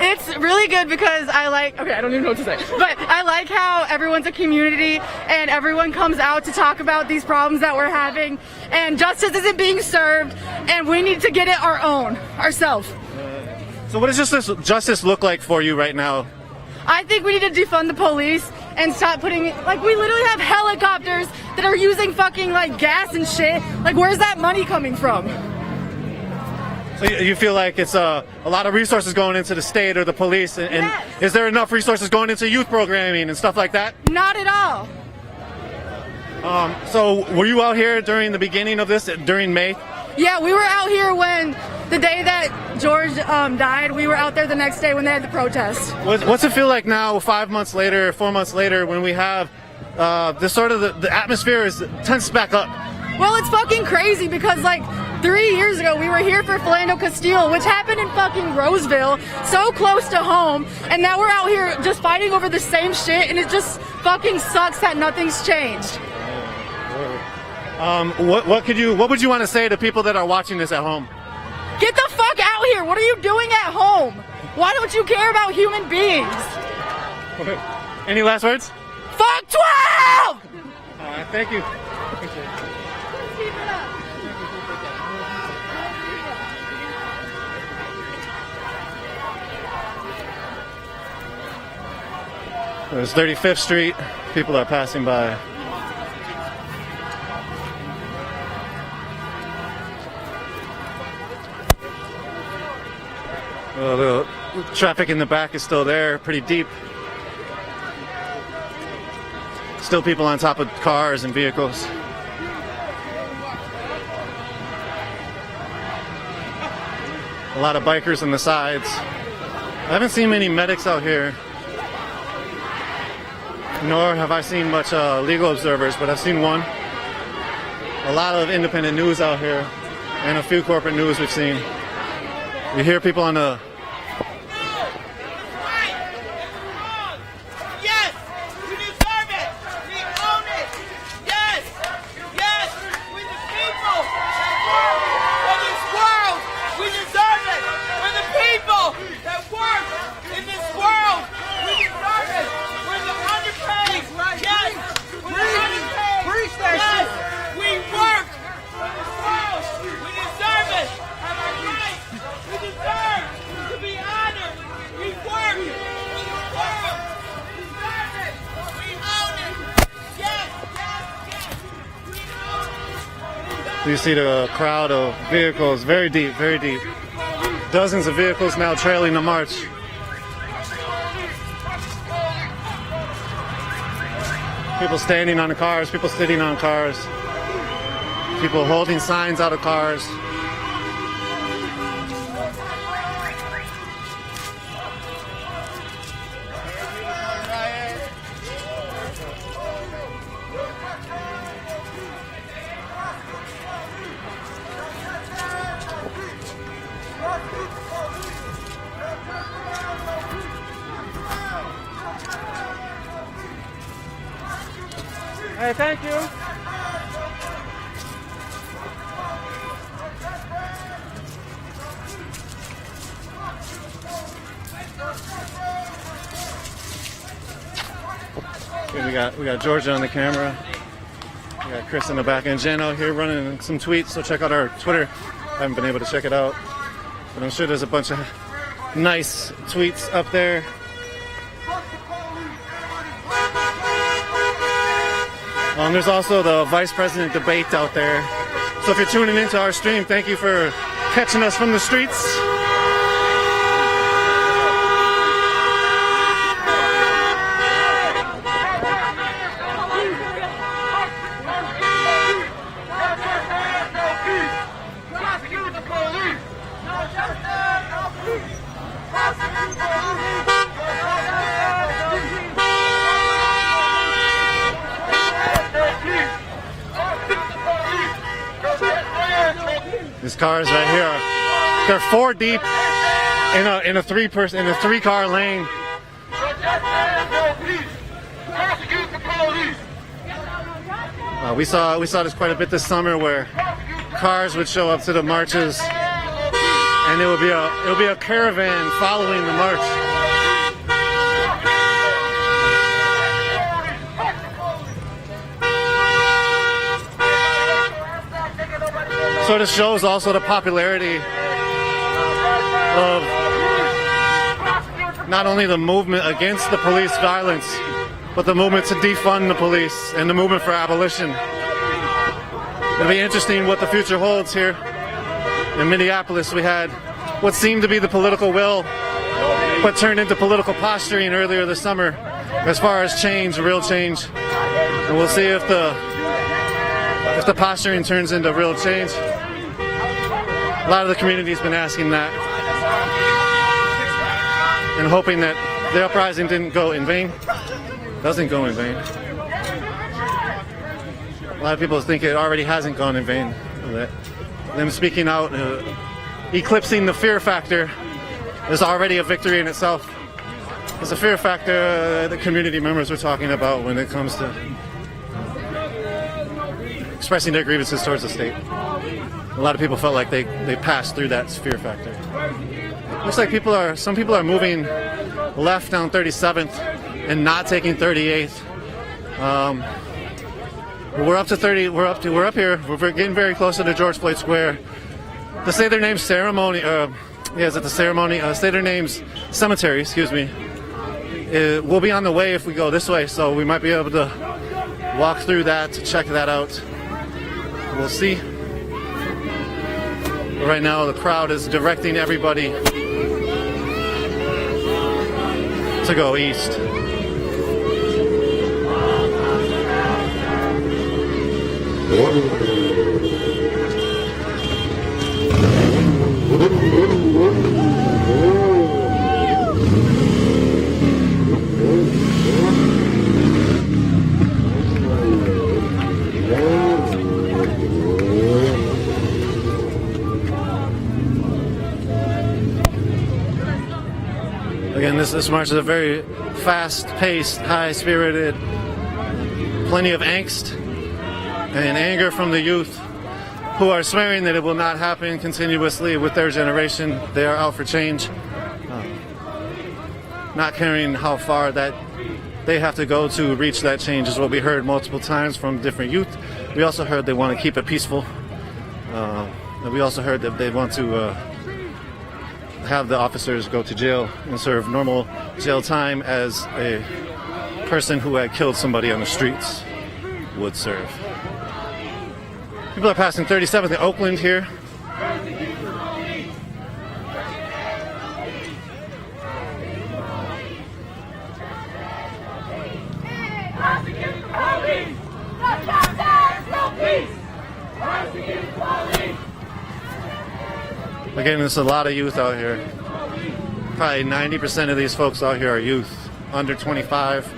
It's really good because I don't even know what to say, but I like how everyone's a community and everyone comes out to talk about these problems that we're having, and justice isn't being served and we need to get it our own, ourselves. So what does justice look like for you right now? I think we need to defund the police and stop putting, we literally have helicopters that are using fucking gas and shit. Where's that money coming from? So you feel like it's a lot of resources going into the state or the police, and yes. Is there enough resources going into youth programming and stuff like that? Not at all. So were you out here during the beginning of this, during May? Yeah, we were out here when the day that George died. We were out there the next day when they had the protest. What's it feel like now, 5 months later, 4 months later, when we have the atmosphere is tensed back up? Well, it's fucking crazy because 3 years ago we were here for Philando Castile, which happened in fucking Roseville, so close to home, and now we're out here just fighting over the same shit, and it just fucking sucks that nothing's changed. What would you want to say to people that are watching this at home? Get the fuck out here! What are you doing at home? Why don't you care about human beings? Any last words? Fuck 12! Thank you. Appreciate it. There's 35th Street. People are passing by. The traffic in the back is still there, pretty deep. Still people on top of cars and vehicles. A lot of bikers on the sides. I haven't seen many medics out here, nor have I seen much legal observers, but I've seen one. a lot of independent news out here and a few corporate news we've seen. We hear people on the Yes, we deserve it. We own it. Yes, yes, we're the people of this world. We deserve it. We're the people that work in this world. We deserve it. We're the underpaid. Yes, we're the underpaid. Yes, we work for this world. We deserve it. Have our rights. We deserve to be honored. We work for this world. We deserve it. We own it. Yes, yes, yes. We own it. You see the crowd of vehicles, very deep, very deep. Dozens of vehicles now trailing the march. People standing on the cars, people sitting on cars, people holding signs out of cars. Hey, thank you. Okay, we got Georgia on the camera. We got Chris in the back, and Jen out here running some tweets. So check out our Twitter. I haven't been able to check it out, but I'm sure there's a bunch of nice tweets up there. There's also the vice president debate out there. So if you're tuning into our stream, thank you for catching us from the streets. These cars right here, they're 4 deep in a three-car lane. We saw this quite a bit this summer, where cars would show up to the marches, and it would be a caravan following the march. So this shows also the popularity of not only the movement against the police violence, but the movement to defund the police and the movement for abolition. It'll be interesting what the future holds here. In Minneapolis, we had what seemed to be the political will, but turned into political posturing earlier this summer as far as change, real change. And we'll see if the posturing turns into real change. A lot of the community's been asking that and hoping that the uprising didn't go in vain. Doesn't go in vain. A lot of people think it already hasn't gone in vain. That them speaking out, eclipsing the fear factor, is already a victory in itself. There's a fear factor the community members were talking about when it comes to expressing their grievances towards the state. A lot of people felt like they passed through that fear factor. Looks like some people are moving left down 37th and not taking 38th. We're up to 30. We're up here. We're getting very close to the George Floyd Square. The Say Their Names ceremony. Is it the ceremony? Say Their Names cemetery. Excuse me. We'll be on the way if we go this way, so we might be able to walk through that to check that out. We'll see. But right now, the crowd is directing everybody to go east. Again, this march is a very fast-paced, high-spirited, plenty of angst and anger from the youth who are swearing that it will not happen continuously with their generation. They are out for change, not caring how far that they have to go to reach that change is what we heard multiple times from different youth. We also heard they want to keep it peaceful. And we also heard that they want to have the officers go to jail and serve normal jail time as a person who had killed somebody on the streets would serve. People are passing 37th in Oakland here. Again, there's a lot of youth out here. Probably 90% of these folks out here are youth, under 25.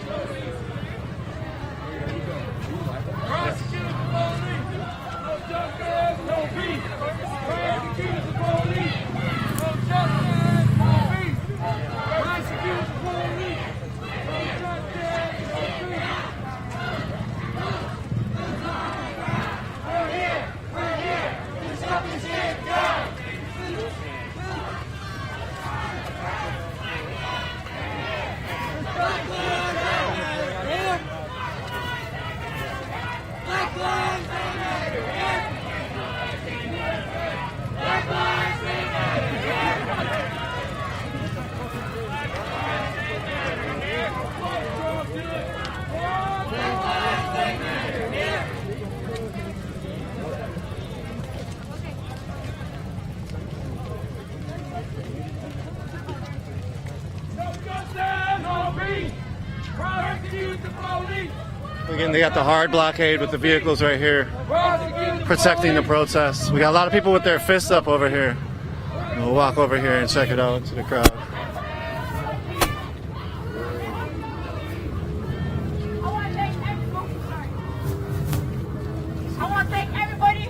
Again, they got the hard blockade with the vehicles right here protecting the protests. We got a lot of people with their fists up over here. We'll walk over here and check it out to the crowd. I want to thank everybody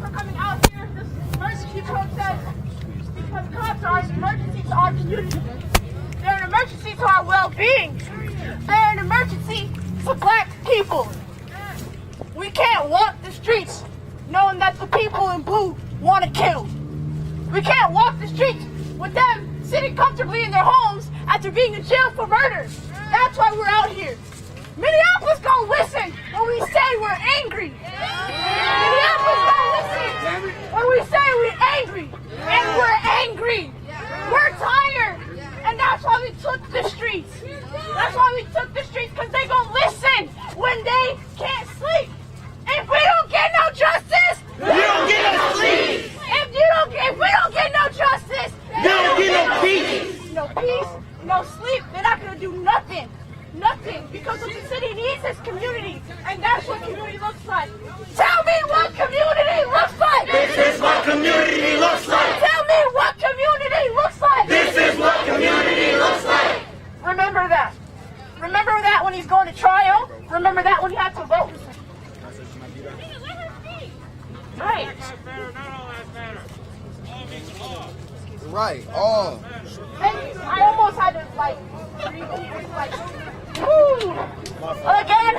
for coming out here. This emergency protest, because cops are an emergency to our community. They're an emergency to our well-being. They're an emergency to black people. We can't walk the streets knowing that the people in blue want to kill. We can't walk the streets with them sitting comfortably in their homes after being in jail for murder. That's why we're out here. Minneapolis gonna listen when we say we're angry. Minneapolis gonna listen when we say we're angry. And we're angry. We're tired. And that's why we took the streets. That's why we took the streets, because they gonna listen when they can't sleep. If we don't get no justice, we don't get no sleep. If we don't get no justice, we don't get no peace. No peace, no sleep. They're not gonna do nothing. Nothing. Because what the city needs is community. And that's what community looks like. Tell me what community looks like. This is what community looks like. Tell me what community looks like. This is what community looks like. Remember that. Remember that when he's going to trial. Remember that when you have to vote. Right. Right. Oh. And I almost had to woo. Again,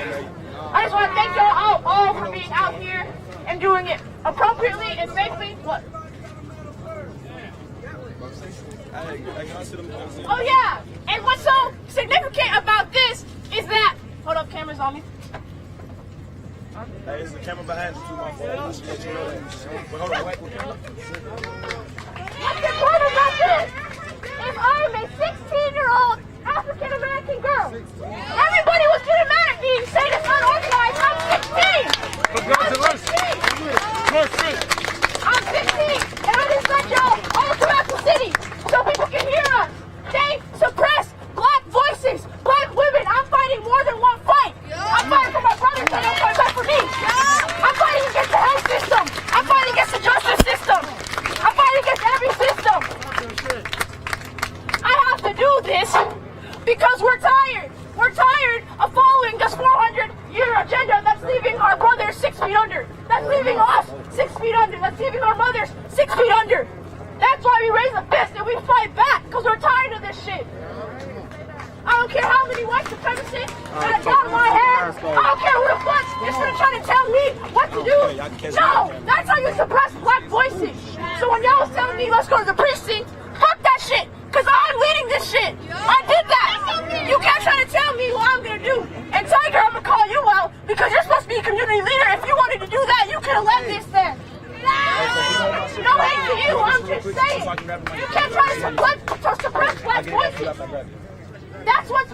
I just want to thank y'all all for being out here and doing it appropriately and safely. What? Oh yeah, and what's so significant about this is that, hold up, camera's on me. Hey, there's a camera behind you too, my fault. I should let you know that. But hold on, wait. What's important about this is I'm a 16-year-old African-American girl. Everybody was getting mad at me and saying it's unorganized. I'm 16. I'm 16, and I just let y'all all throughout the city so people can hear us. They suppress black voices, black women. I'm fighting more than one fight. I'm fighting for my brothers, so don't fight for me. I'm fighting against the health system. I'm fighting against the justice system. I'm fighting against every system. I have to do this because we're tired. We're tired of following this 400-year agenda that's leaving our brothers 6 feet under. That's leaving us 6 feet under. That's not my head. I don't care who the fuck is trying to tell me what to do. No, that's how you suppress black voices. So when y'all was telling me let's go to the precinct, fuck that shit. Cause I'm leading this shit. I did that. You can't try to tell me what I'm gonna do. And Tiger, I'm gonna call you out because you're supposed to be a community leader. If you wanted to do that, you could have led this there. No hate to you, I'm just saying. You can't try to suppress black voices. That's what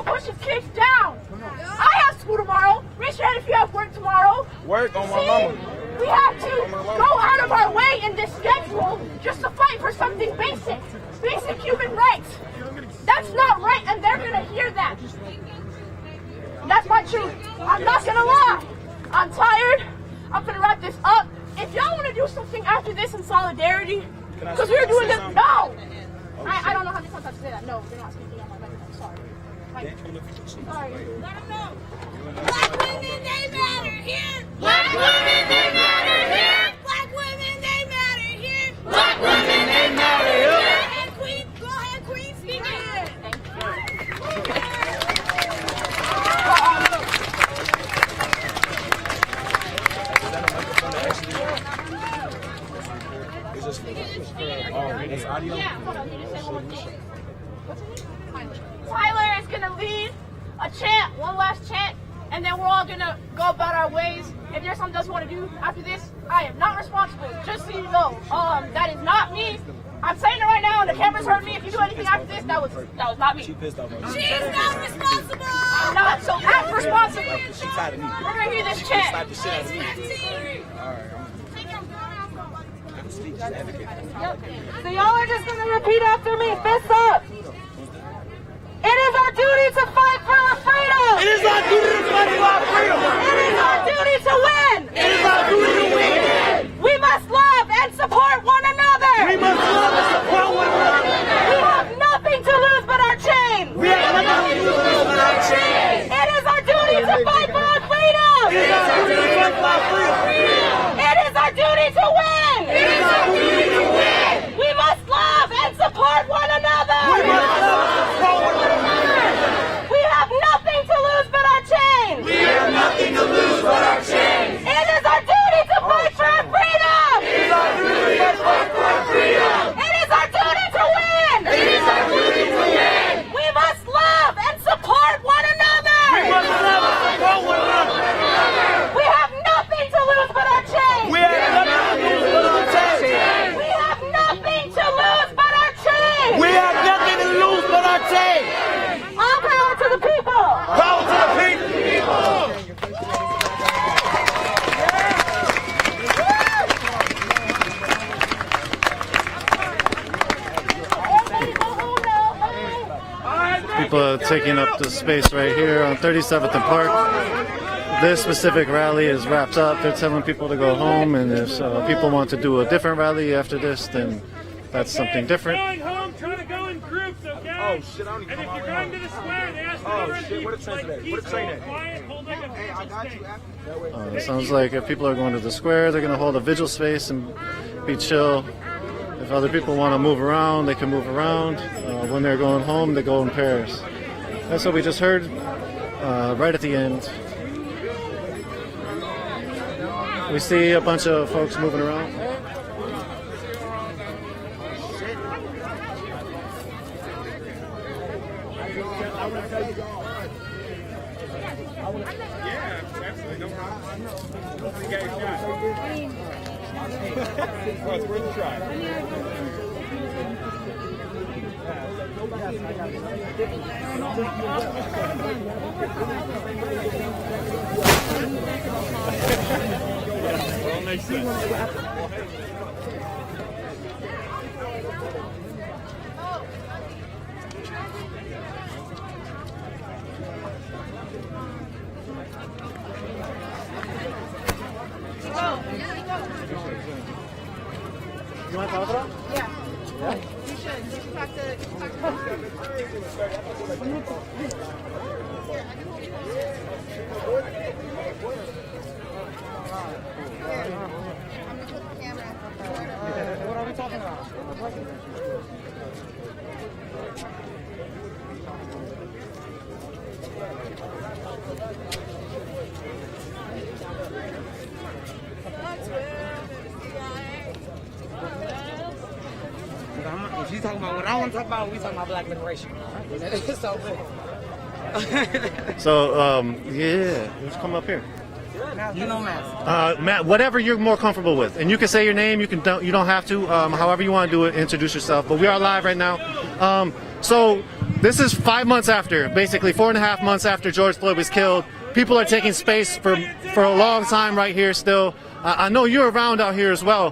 pushes kids down. I have school tomorrow. Raise your hand if you have work tomorrow. Work on my mama. We have to go out of our way in this schedule just to fight for something basic. Basic human rights. That's not right, and they're gonna hear that. That's my truth. I'm not gonna lie. I'm tired. I'm gonna wrap this up. If y'all want to do something after this in solidarity, because we're doing this. No! I don't know how to sometimes say that. No, they're not speaking on my microphone. Sorry. Sorry. Let them know. Black women, they matter here. Black women, they matter here. Black women, they matter here. Black women, they matter here. And Queen, go ahead, Queen, speak it. Thank Tyler is gonna lead a chant, one last chant, and then we're all gonna go about our ways. If there's something else you want to do after this, I am not responsible. Just so you know, that is not me. I'm saying it right now, and the cameras heard me. If you do anything after this, that was not me. She's not responsible. I'm not. So act responsible. We're gonna hear this chant. So y'all are just gonna repeat after me. Fists up. It is our duty to fight for our freedom. It is our duty to fight for our freedom. It is our duty to win. It is our duty to win. We must love and support one another. We must love and support one another. We have nothing to lose but our chains. We have nothing to lose but our chains. It is our duty to fight for our freedom. It is our duty to fight for our freedom. It is our duty to win. It is our duty to win. We must love and support one another. We must love and support one another. We have nothing to lose but our chains. We have nothing to lose but our chains. It is our duty to fight for our freedom. It is our duty to fight for our freedom. It is our duty to win. It is our duty to win. We must love and support one another. We must love and support one another. We have nothing to lose but our chains. We have nothing to lose but our chains. We have nothing to lose but our chains. We have nothing to lose but our chains. All power to the people. Power to the people. People are taking up the space right here on 37th and Park. This specific rally is wrapped up. They're telling people to go home, and if people want to do a different rally after this, then that's something different. Going home, try to go in groups, okay? Oh shit, I don't even And if you're going to the square, they ask you to what did it say today? What did it say today? quiet, hold like a vigil state. It sounds like if people are going to the square, they're going to hold a vigil space and be chill. If other people want to move around, they can move around. When they're going home, they go in pairs. That's what we just heard right at the end. We see a bunch of folks moving around. Makes sense. You want otra? Yeah. You should. You should talk to What are we talking about? You talking about what I want to talk about? We talking about black liberation. So, yeah, let's come up here. you know, Matt. Matt, whatever you're more comfortable with, and you can say your name. You don't have to. However you want to do it, introduce yourself. But we are live right now. So this is 5 months after, basically 4.5 months after George Floyd was killed. People are taking space for a long time right here still. I know you're around out here as well.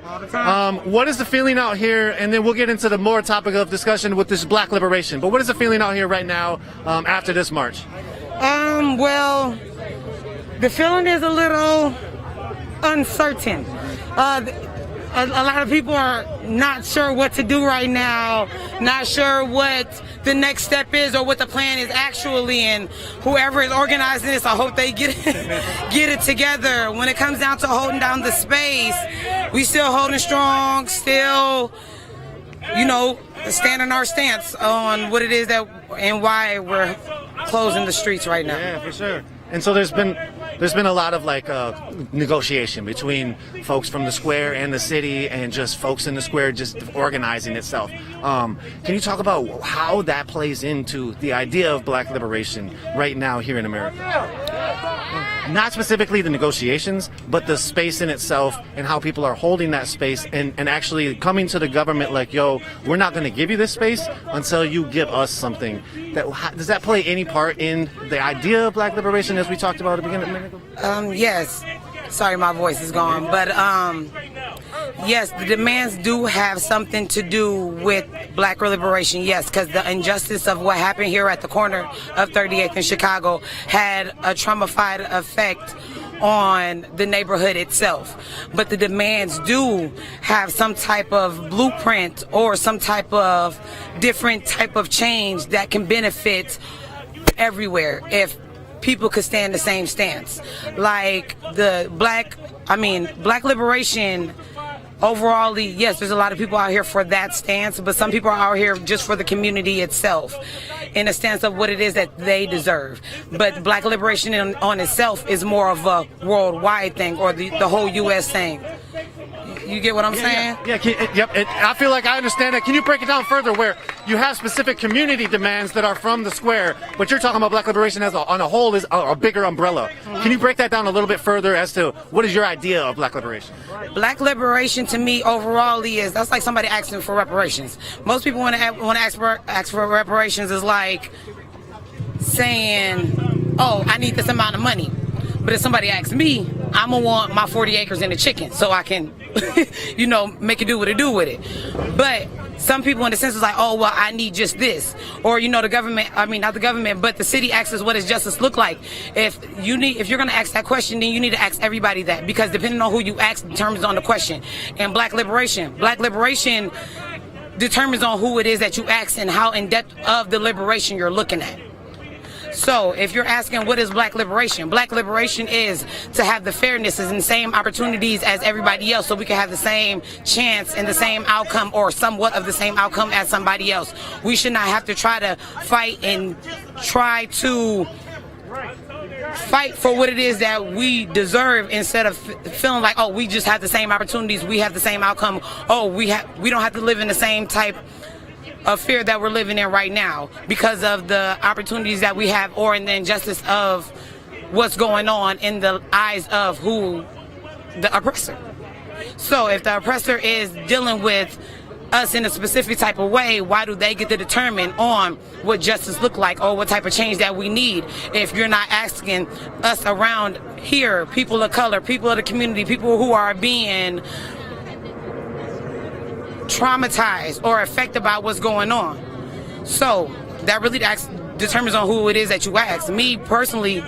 What is the feeling out here? And then we'll get into the more topic of discussion with this black liberation. But what is the feeling out here right now after this march? Well, the feeling is a little uncertain. A lot of people are not sure what to do right now, not sure what the next step is or what the plan is actually, and whoever is organizing this, I hope they get it together. When it comes down to holding down the space, we still holding strong, still, standing our stance on what it is that and why we're closing the streets right now. Yeah, for sure. And so there's been a lot of negotiation between folks from the square and the city, and just folks in the square just organizing itself. Can you talk about how that plays into the idea of black liberation right now here in America? Not specifically the negotiations, but the space in itself and how people are holding that space and actually coming to the government like, yo, we're not going to give you this space until you give us something. Does that play any part in the idea of black liberation as we talked about at the beginning of the minute? Yes. Sorry, my voice is gone. But yes, the demands do have something to do with black liberation, yes, because the injustice of what happened here at the corner of 38th in Chicago had a traumatizing effect on the neighborhood itself. But the demands do have some type of blueprint or some type of different type of change that can benefit everywhere if people could stand the same stance. Like the black liberation, overall, yes, there's a lot of people out here for that stance, but some people are out here just for the community itself, in a stance of what it is that they deserve. But black liberation on itself is more of a worldwide thing, or the whole U.S. thing. You get what I'm saying? Yep. I feel like I understand it. Can you break it down further where you have specific community demands that are from the square, but you're talking about black liberation on a whole is a bigger umbrella. Can you break that down a little bit further as to what is your idea of black liberation? Black liberation to me overall that's like somebody asking for reparations. Most people want to ask for reparations is like saying, oh, I need this amount of money. But if somebody asks me, I'm going to want my 40 acres and a chicken so I can, make it do what it do with it. But some people in the sense is like, oh, well, I need just this. Or, the government, not the government, but the city asks us, what does justice look like? If you're going to ask that question, then you need to ask everybody that, because depending on who you ask determines on the question. And black liberation determines on who it is that you ask and how in depth of the liberation you're looking at. So if you're asking what is black liberation is to have the fairness and the same opportunities as everybody else, so we can have the same chance and the same outcome, or somewhat of the same outcome as somebody else. We should not have to try to fight for what it is that we deserve, instead of feeling like, oh, we just have the same opportunities, we have the same outcome, oh, we don't have to live in the same type of fear that we're living in right now because of the opportunities that we have, or in the injustice of what's going on in the eyes of the oppressor. So if the oppressor is dealing with us in a specific type of way, why do they get to determine on what justice look like, or what type of change that we need, if you're not asking us around here, people of color, people of the community, people who are being traumatized or affected by what's going on? So that really determines on who it is that you ask. Me personally,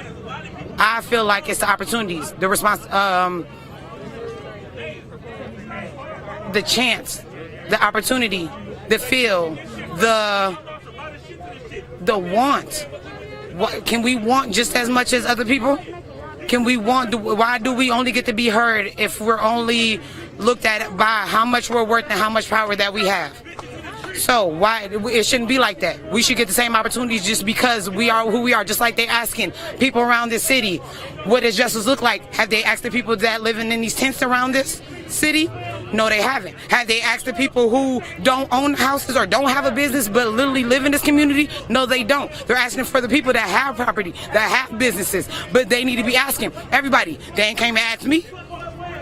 I feel like it's the opportunities, the response, the chance, the opportunity, the feel, the want. Can we want just as much as other people? Why do we only get to be heard if we're only looked at by how much we're worth and how much power that we have? So why it shouldn't be like that. We should get the same opportunities just because we are who we are. Just like they asking people around this city, what does justice look like? Have they asked the people that living in these tents around this city? No, they haven't. Have they asked the people who don't own houses or don't have a business but literally live in this community? No, they don't. They're asking for the people that have property, that have businesses, but they need to be asking everybody. They ain't came to ask me.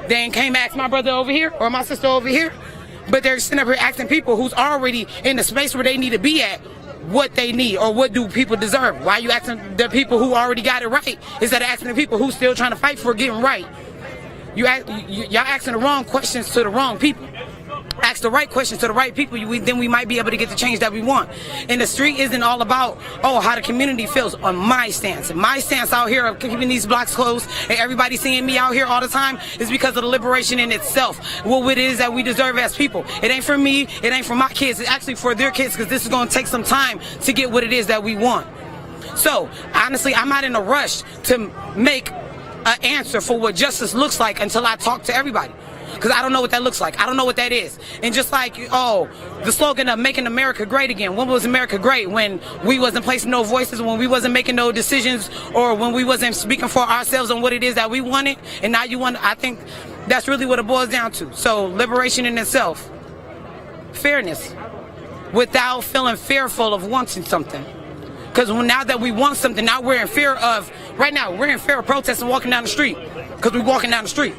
They ain't came to ask my brother over here or my sister over here, but they're sitting up here asking people who's already in the space where they need to be at what they need or what do people deserve. Why are you asking the people who already got it right instead of asking the people who's still trying to fight for getting right? Y'all asking the wrong questions to the wrong people. Ask the right questions to the right people, then we might be able to get the change that we want. And the street isn't all about, how the community feels. On my stance. My stance out here of keeping these blocks closed and everybody seeing me out here all the time is because of the liberation in itself. What it is that we deserve as people. It ain't for me, it ain't for my kids, it's actually for their kids, because this is going to take some time to get what it is that we want. So, honestly, I'm not in a rush to make an answer for what justice looks like until I talk to everybody. Because I don't know what that looks like. I don't know what that is. And just like, the slogan of making America great again. When was America great? When we wasn't placing no voices, when we wasn't making no decisions, or when we wasn't speaking for ourselves on what it is that we wanted. And now you want, I think that's really what it boils down to. So liberation in itself. Fairness. Without feeling fearful of wanting something. Because now that we want something, now we're in fear of, right now, we're in fear of protesting walking down the street. Because we're walking down the street.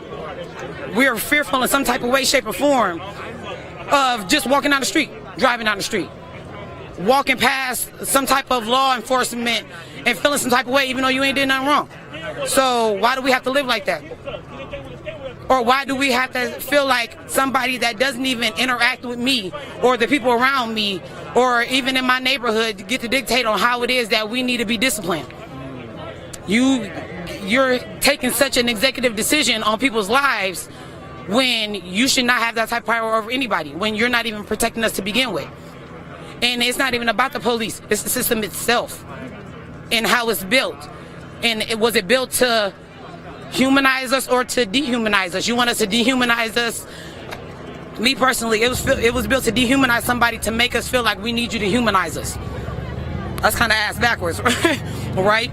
We're fearful in some type of way, shape, or form of just walking down the street, driving down the street, walking past some type of law enforcement and feeling some type of way even though you ain't did nothing wrong. So why do we have to live like that? Or why do we have to feel like somebody that doesn't even interact with me or the people around me or even in my neighborhood get to dictate on how it is that we need to be disciplined? You're taking such an executive decision on people's lives when you should not have that type of power over anybody, when you're not even protecting us to begin with. And it's not even about the police, it's the system itself and how it's built. And was it built to humanize us or to dehumanize us? You want us to dehumanize us? Me personally, it was built to dehumanize somebody to make us feel like we need you to humanize us. That's kind of ass backwards, right?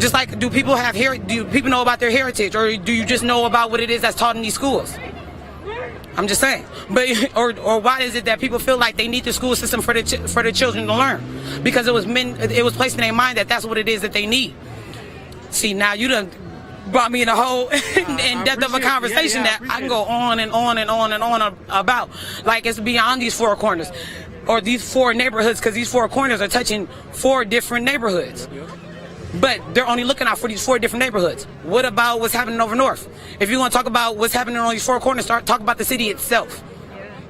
Just like, do people know about their heritage, or do you just know about what it is that's taught in these schools? I'm just saying. But or why is it that people feel like they need the school system for the children to learn? Because it was placed in their mind that that's what it is that they need. See, now you done brought me in a whole in depth of a conversation that I can go on and on and on and on about. Like, it's beyond these four corners or these four neighborhoods, because these four corners are touching four different neighborhoods. But they're only looking out for these four different neighborhoods. What about what's happening over north? If you want to talk about what's happening on these four corners, talk about the city itself.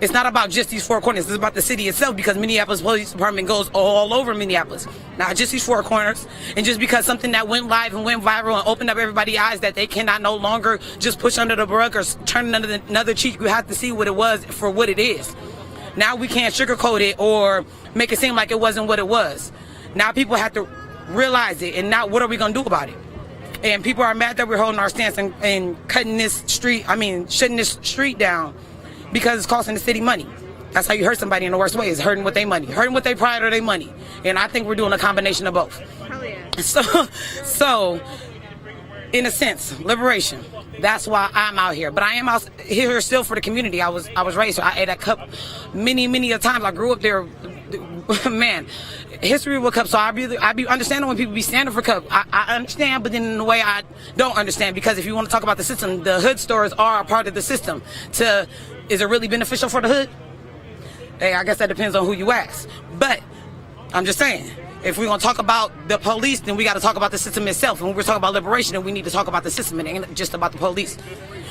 It's not about just these four corners. It's about the city itself, because Minneapolis Police Department goes all over Minneapolis. Not just these four corners. And just because something that went live and went viral and opened up everybody's eyes that they cannot no longer just push under the rug or turn another cheek, you have to see what it was for what it is. Now we can't sugarcoat it or make it seem like it wasn't what it was. Now people have to realize it, and now what are we going to do about it? And people are mad that we're holding our stance and shutting this street down because it's costing the city money. That's how you hurt somebody in the worst way, is hurting with their money, hurting with their pride or their money. And I think we're doing a combination of both. Hell yeah. So in a sense, liberation. That's why I'm out here. But I am out here still for the community. I was raised here. I ate at Cup many a times. I grew up there. Man, history with Cup. So I be understanding when people be standing for Cup. I understand, but then in a way I don't understand, because if you want to talk about the system, the hood stores are a part of the system. Is it really beneficial for the hood? Hey, I guess that depends on who you ask. But I'm just saying, if we're going to talk about the police, then we got to talk about the system itself. And when we're talking about liberation, then we need to talk about the system. It ain't just about the police.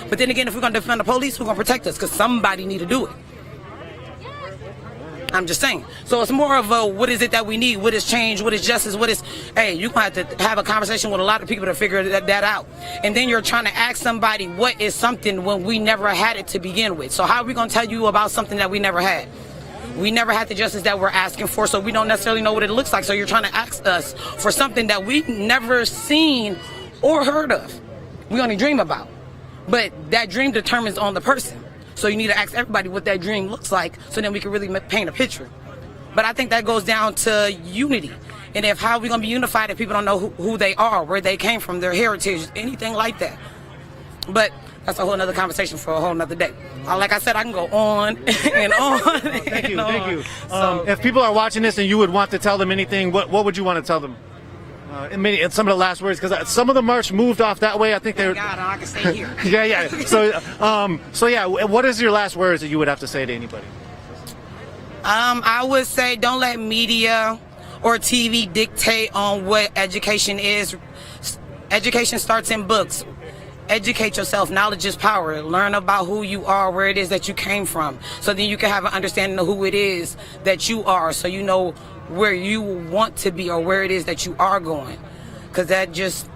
But then again, if we're going to defend the police, who's going to protect us? Because somebody need to do it. I'm just saying. So it's more of a, what is it that we need? What is change? What is justice? What is, hey, you're going to have to have a conversation with a lot of people to figure that out. And then you're trying to ask somebody, what is something when we never had it to begin with? So how are we going to tell you about something that we never had? We never had the justice that we're asking for, so we don't necessarily know what it looks like. So you're trying to ask us for something that we've never seen or heard of. We only dream about. But that dream determines on the person. So you need to ask everybody what that dream looks like, so then we can really paint a picture. But I think that goes down to unity. And how are we going to be unified if people don't know who they are, where they came from, their heritage, anything like that. But that's a whole nother conversation for a whole nother day. Like I said, I can go on and on. Thank you. If people are watching this and you would want to tell them anything, what would you want to tell them? And some of the last words, because some of the march moved off that way. I think they were. God, I can stay here. yeah. So yeah, what is your last words that you would have to say to anybody? I would say don't let media or TV dictate on what education is. Education starts in books. Educate yourself. Knowledge is power. Learn about who you are, where it is that you came from, so then you can have an understanding of who it is that you are, so you know where you want to be or where it is that you are going. Because that just,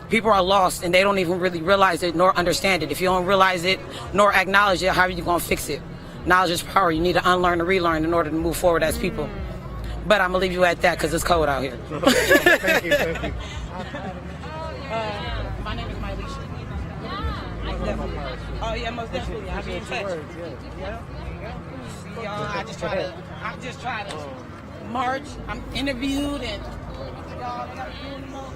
people are lost and they don't even really realize it nor understand it. If you don't realize it nor acknowledge it, how are you going to fix it? Knowledge is power. You need to unlearn and relearn in order to move forward as people. But I'm going to leave you at that because it's cold out here. Thank you. My name is Mylisha. Oh yeah, most definitely. I'll be in touch. See y'all. I just try to march. I'm interviewed and y'all gotta do it more.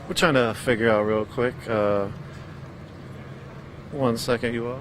We're trying to figure out real quick. 1 second, you all.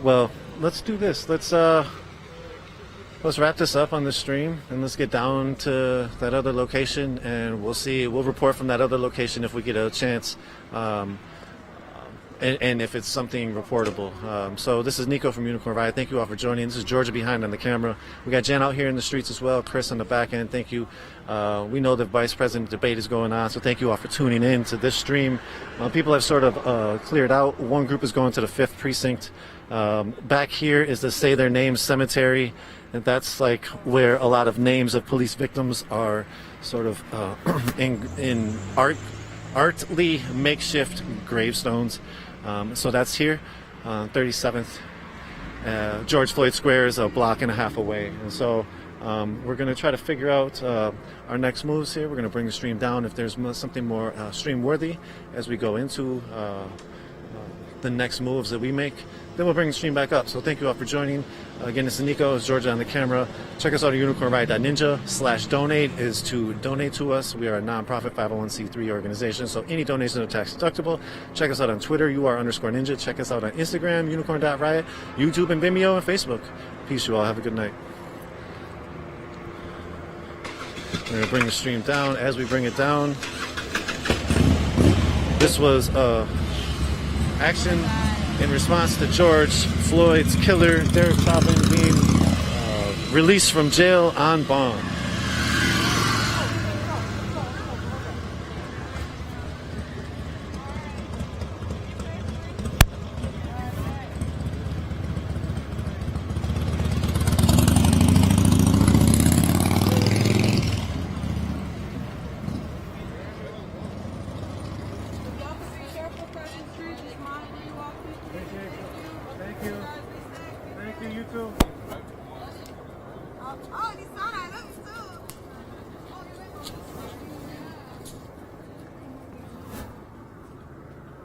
Well, let's do this. Let's wrap this up on the stream and let's get down to that other location, and we'll report from that other location if we get a chance, and if it's something reportable. So this is Nico from Unicorn Riot. Thank you all for joining. This is Georgia behind on the camera. We got Jen out here in the streets as well, Chris on the back end. Thank you. We know the vice president debate is going on, so thank you all for tuning in to this stream. People have sort of cleared out. One group is going to the 5th precinct. Back here is the Say Their Names cemetery, and that's like where a lot of names of police victims are sort of in artly makeshift gravestones. So that's here, 37th. George Floyd Square is a block and a half away, and so we're going to try to figure out our next moves here. We're going to bring the stream down if there's something more stream worthy as we go into the next moves that we make. Then we'll bring the stream back up. So thank you all for joining. Again, this is Nico. It's Georgia on the camera. Check us out at unicornriot.ninja/donate is to donate to us. We are a nonprofit 501c3 organization, so any donation is tax deductible. Check us out on Twitter, UR_ninja. Check us out on Instagram, unicorn.riot, YouTube and Vimeo, and Facebook. Peace, you all. Have a good night. We're going to bring the stream down. As we bring it down, this was action in response to George Floyd's killer, Derek Chauvin, being released from jail on bond. YouTube. Oh,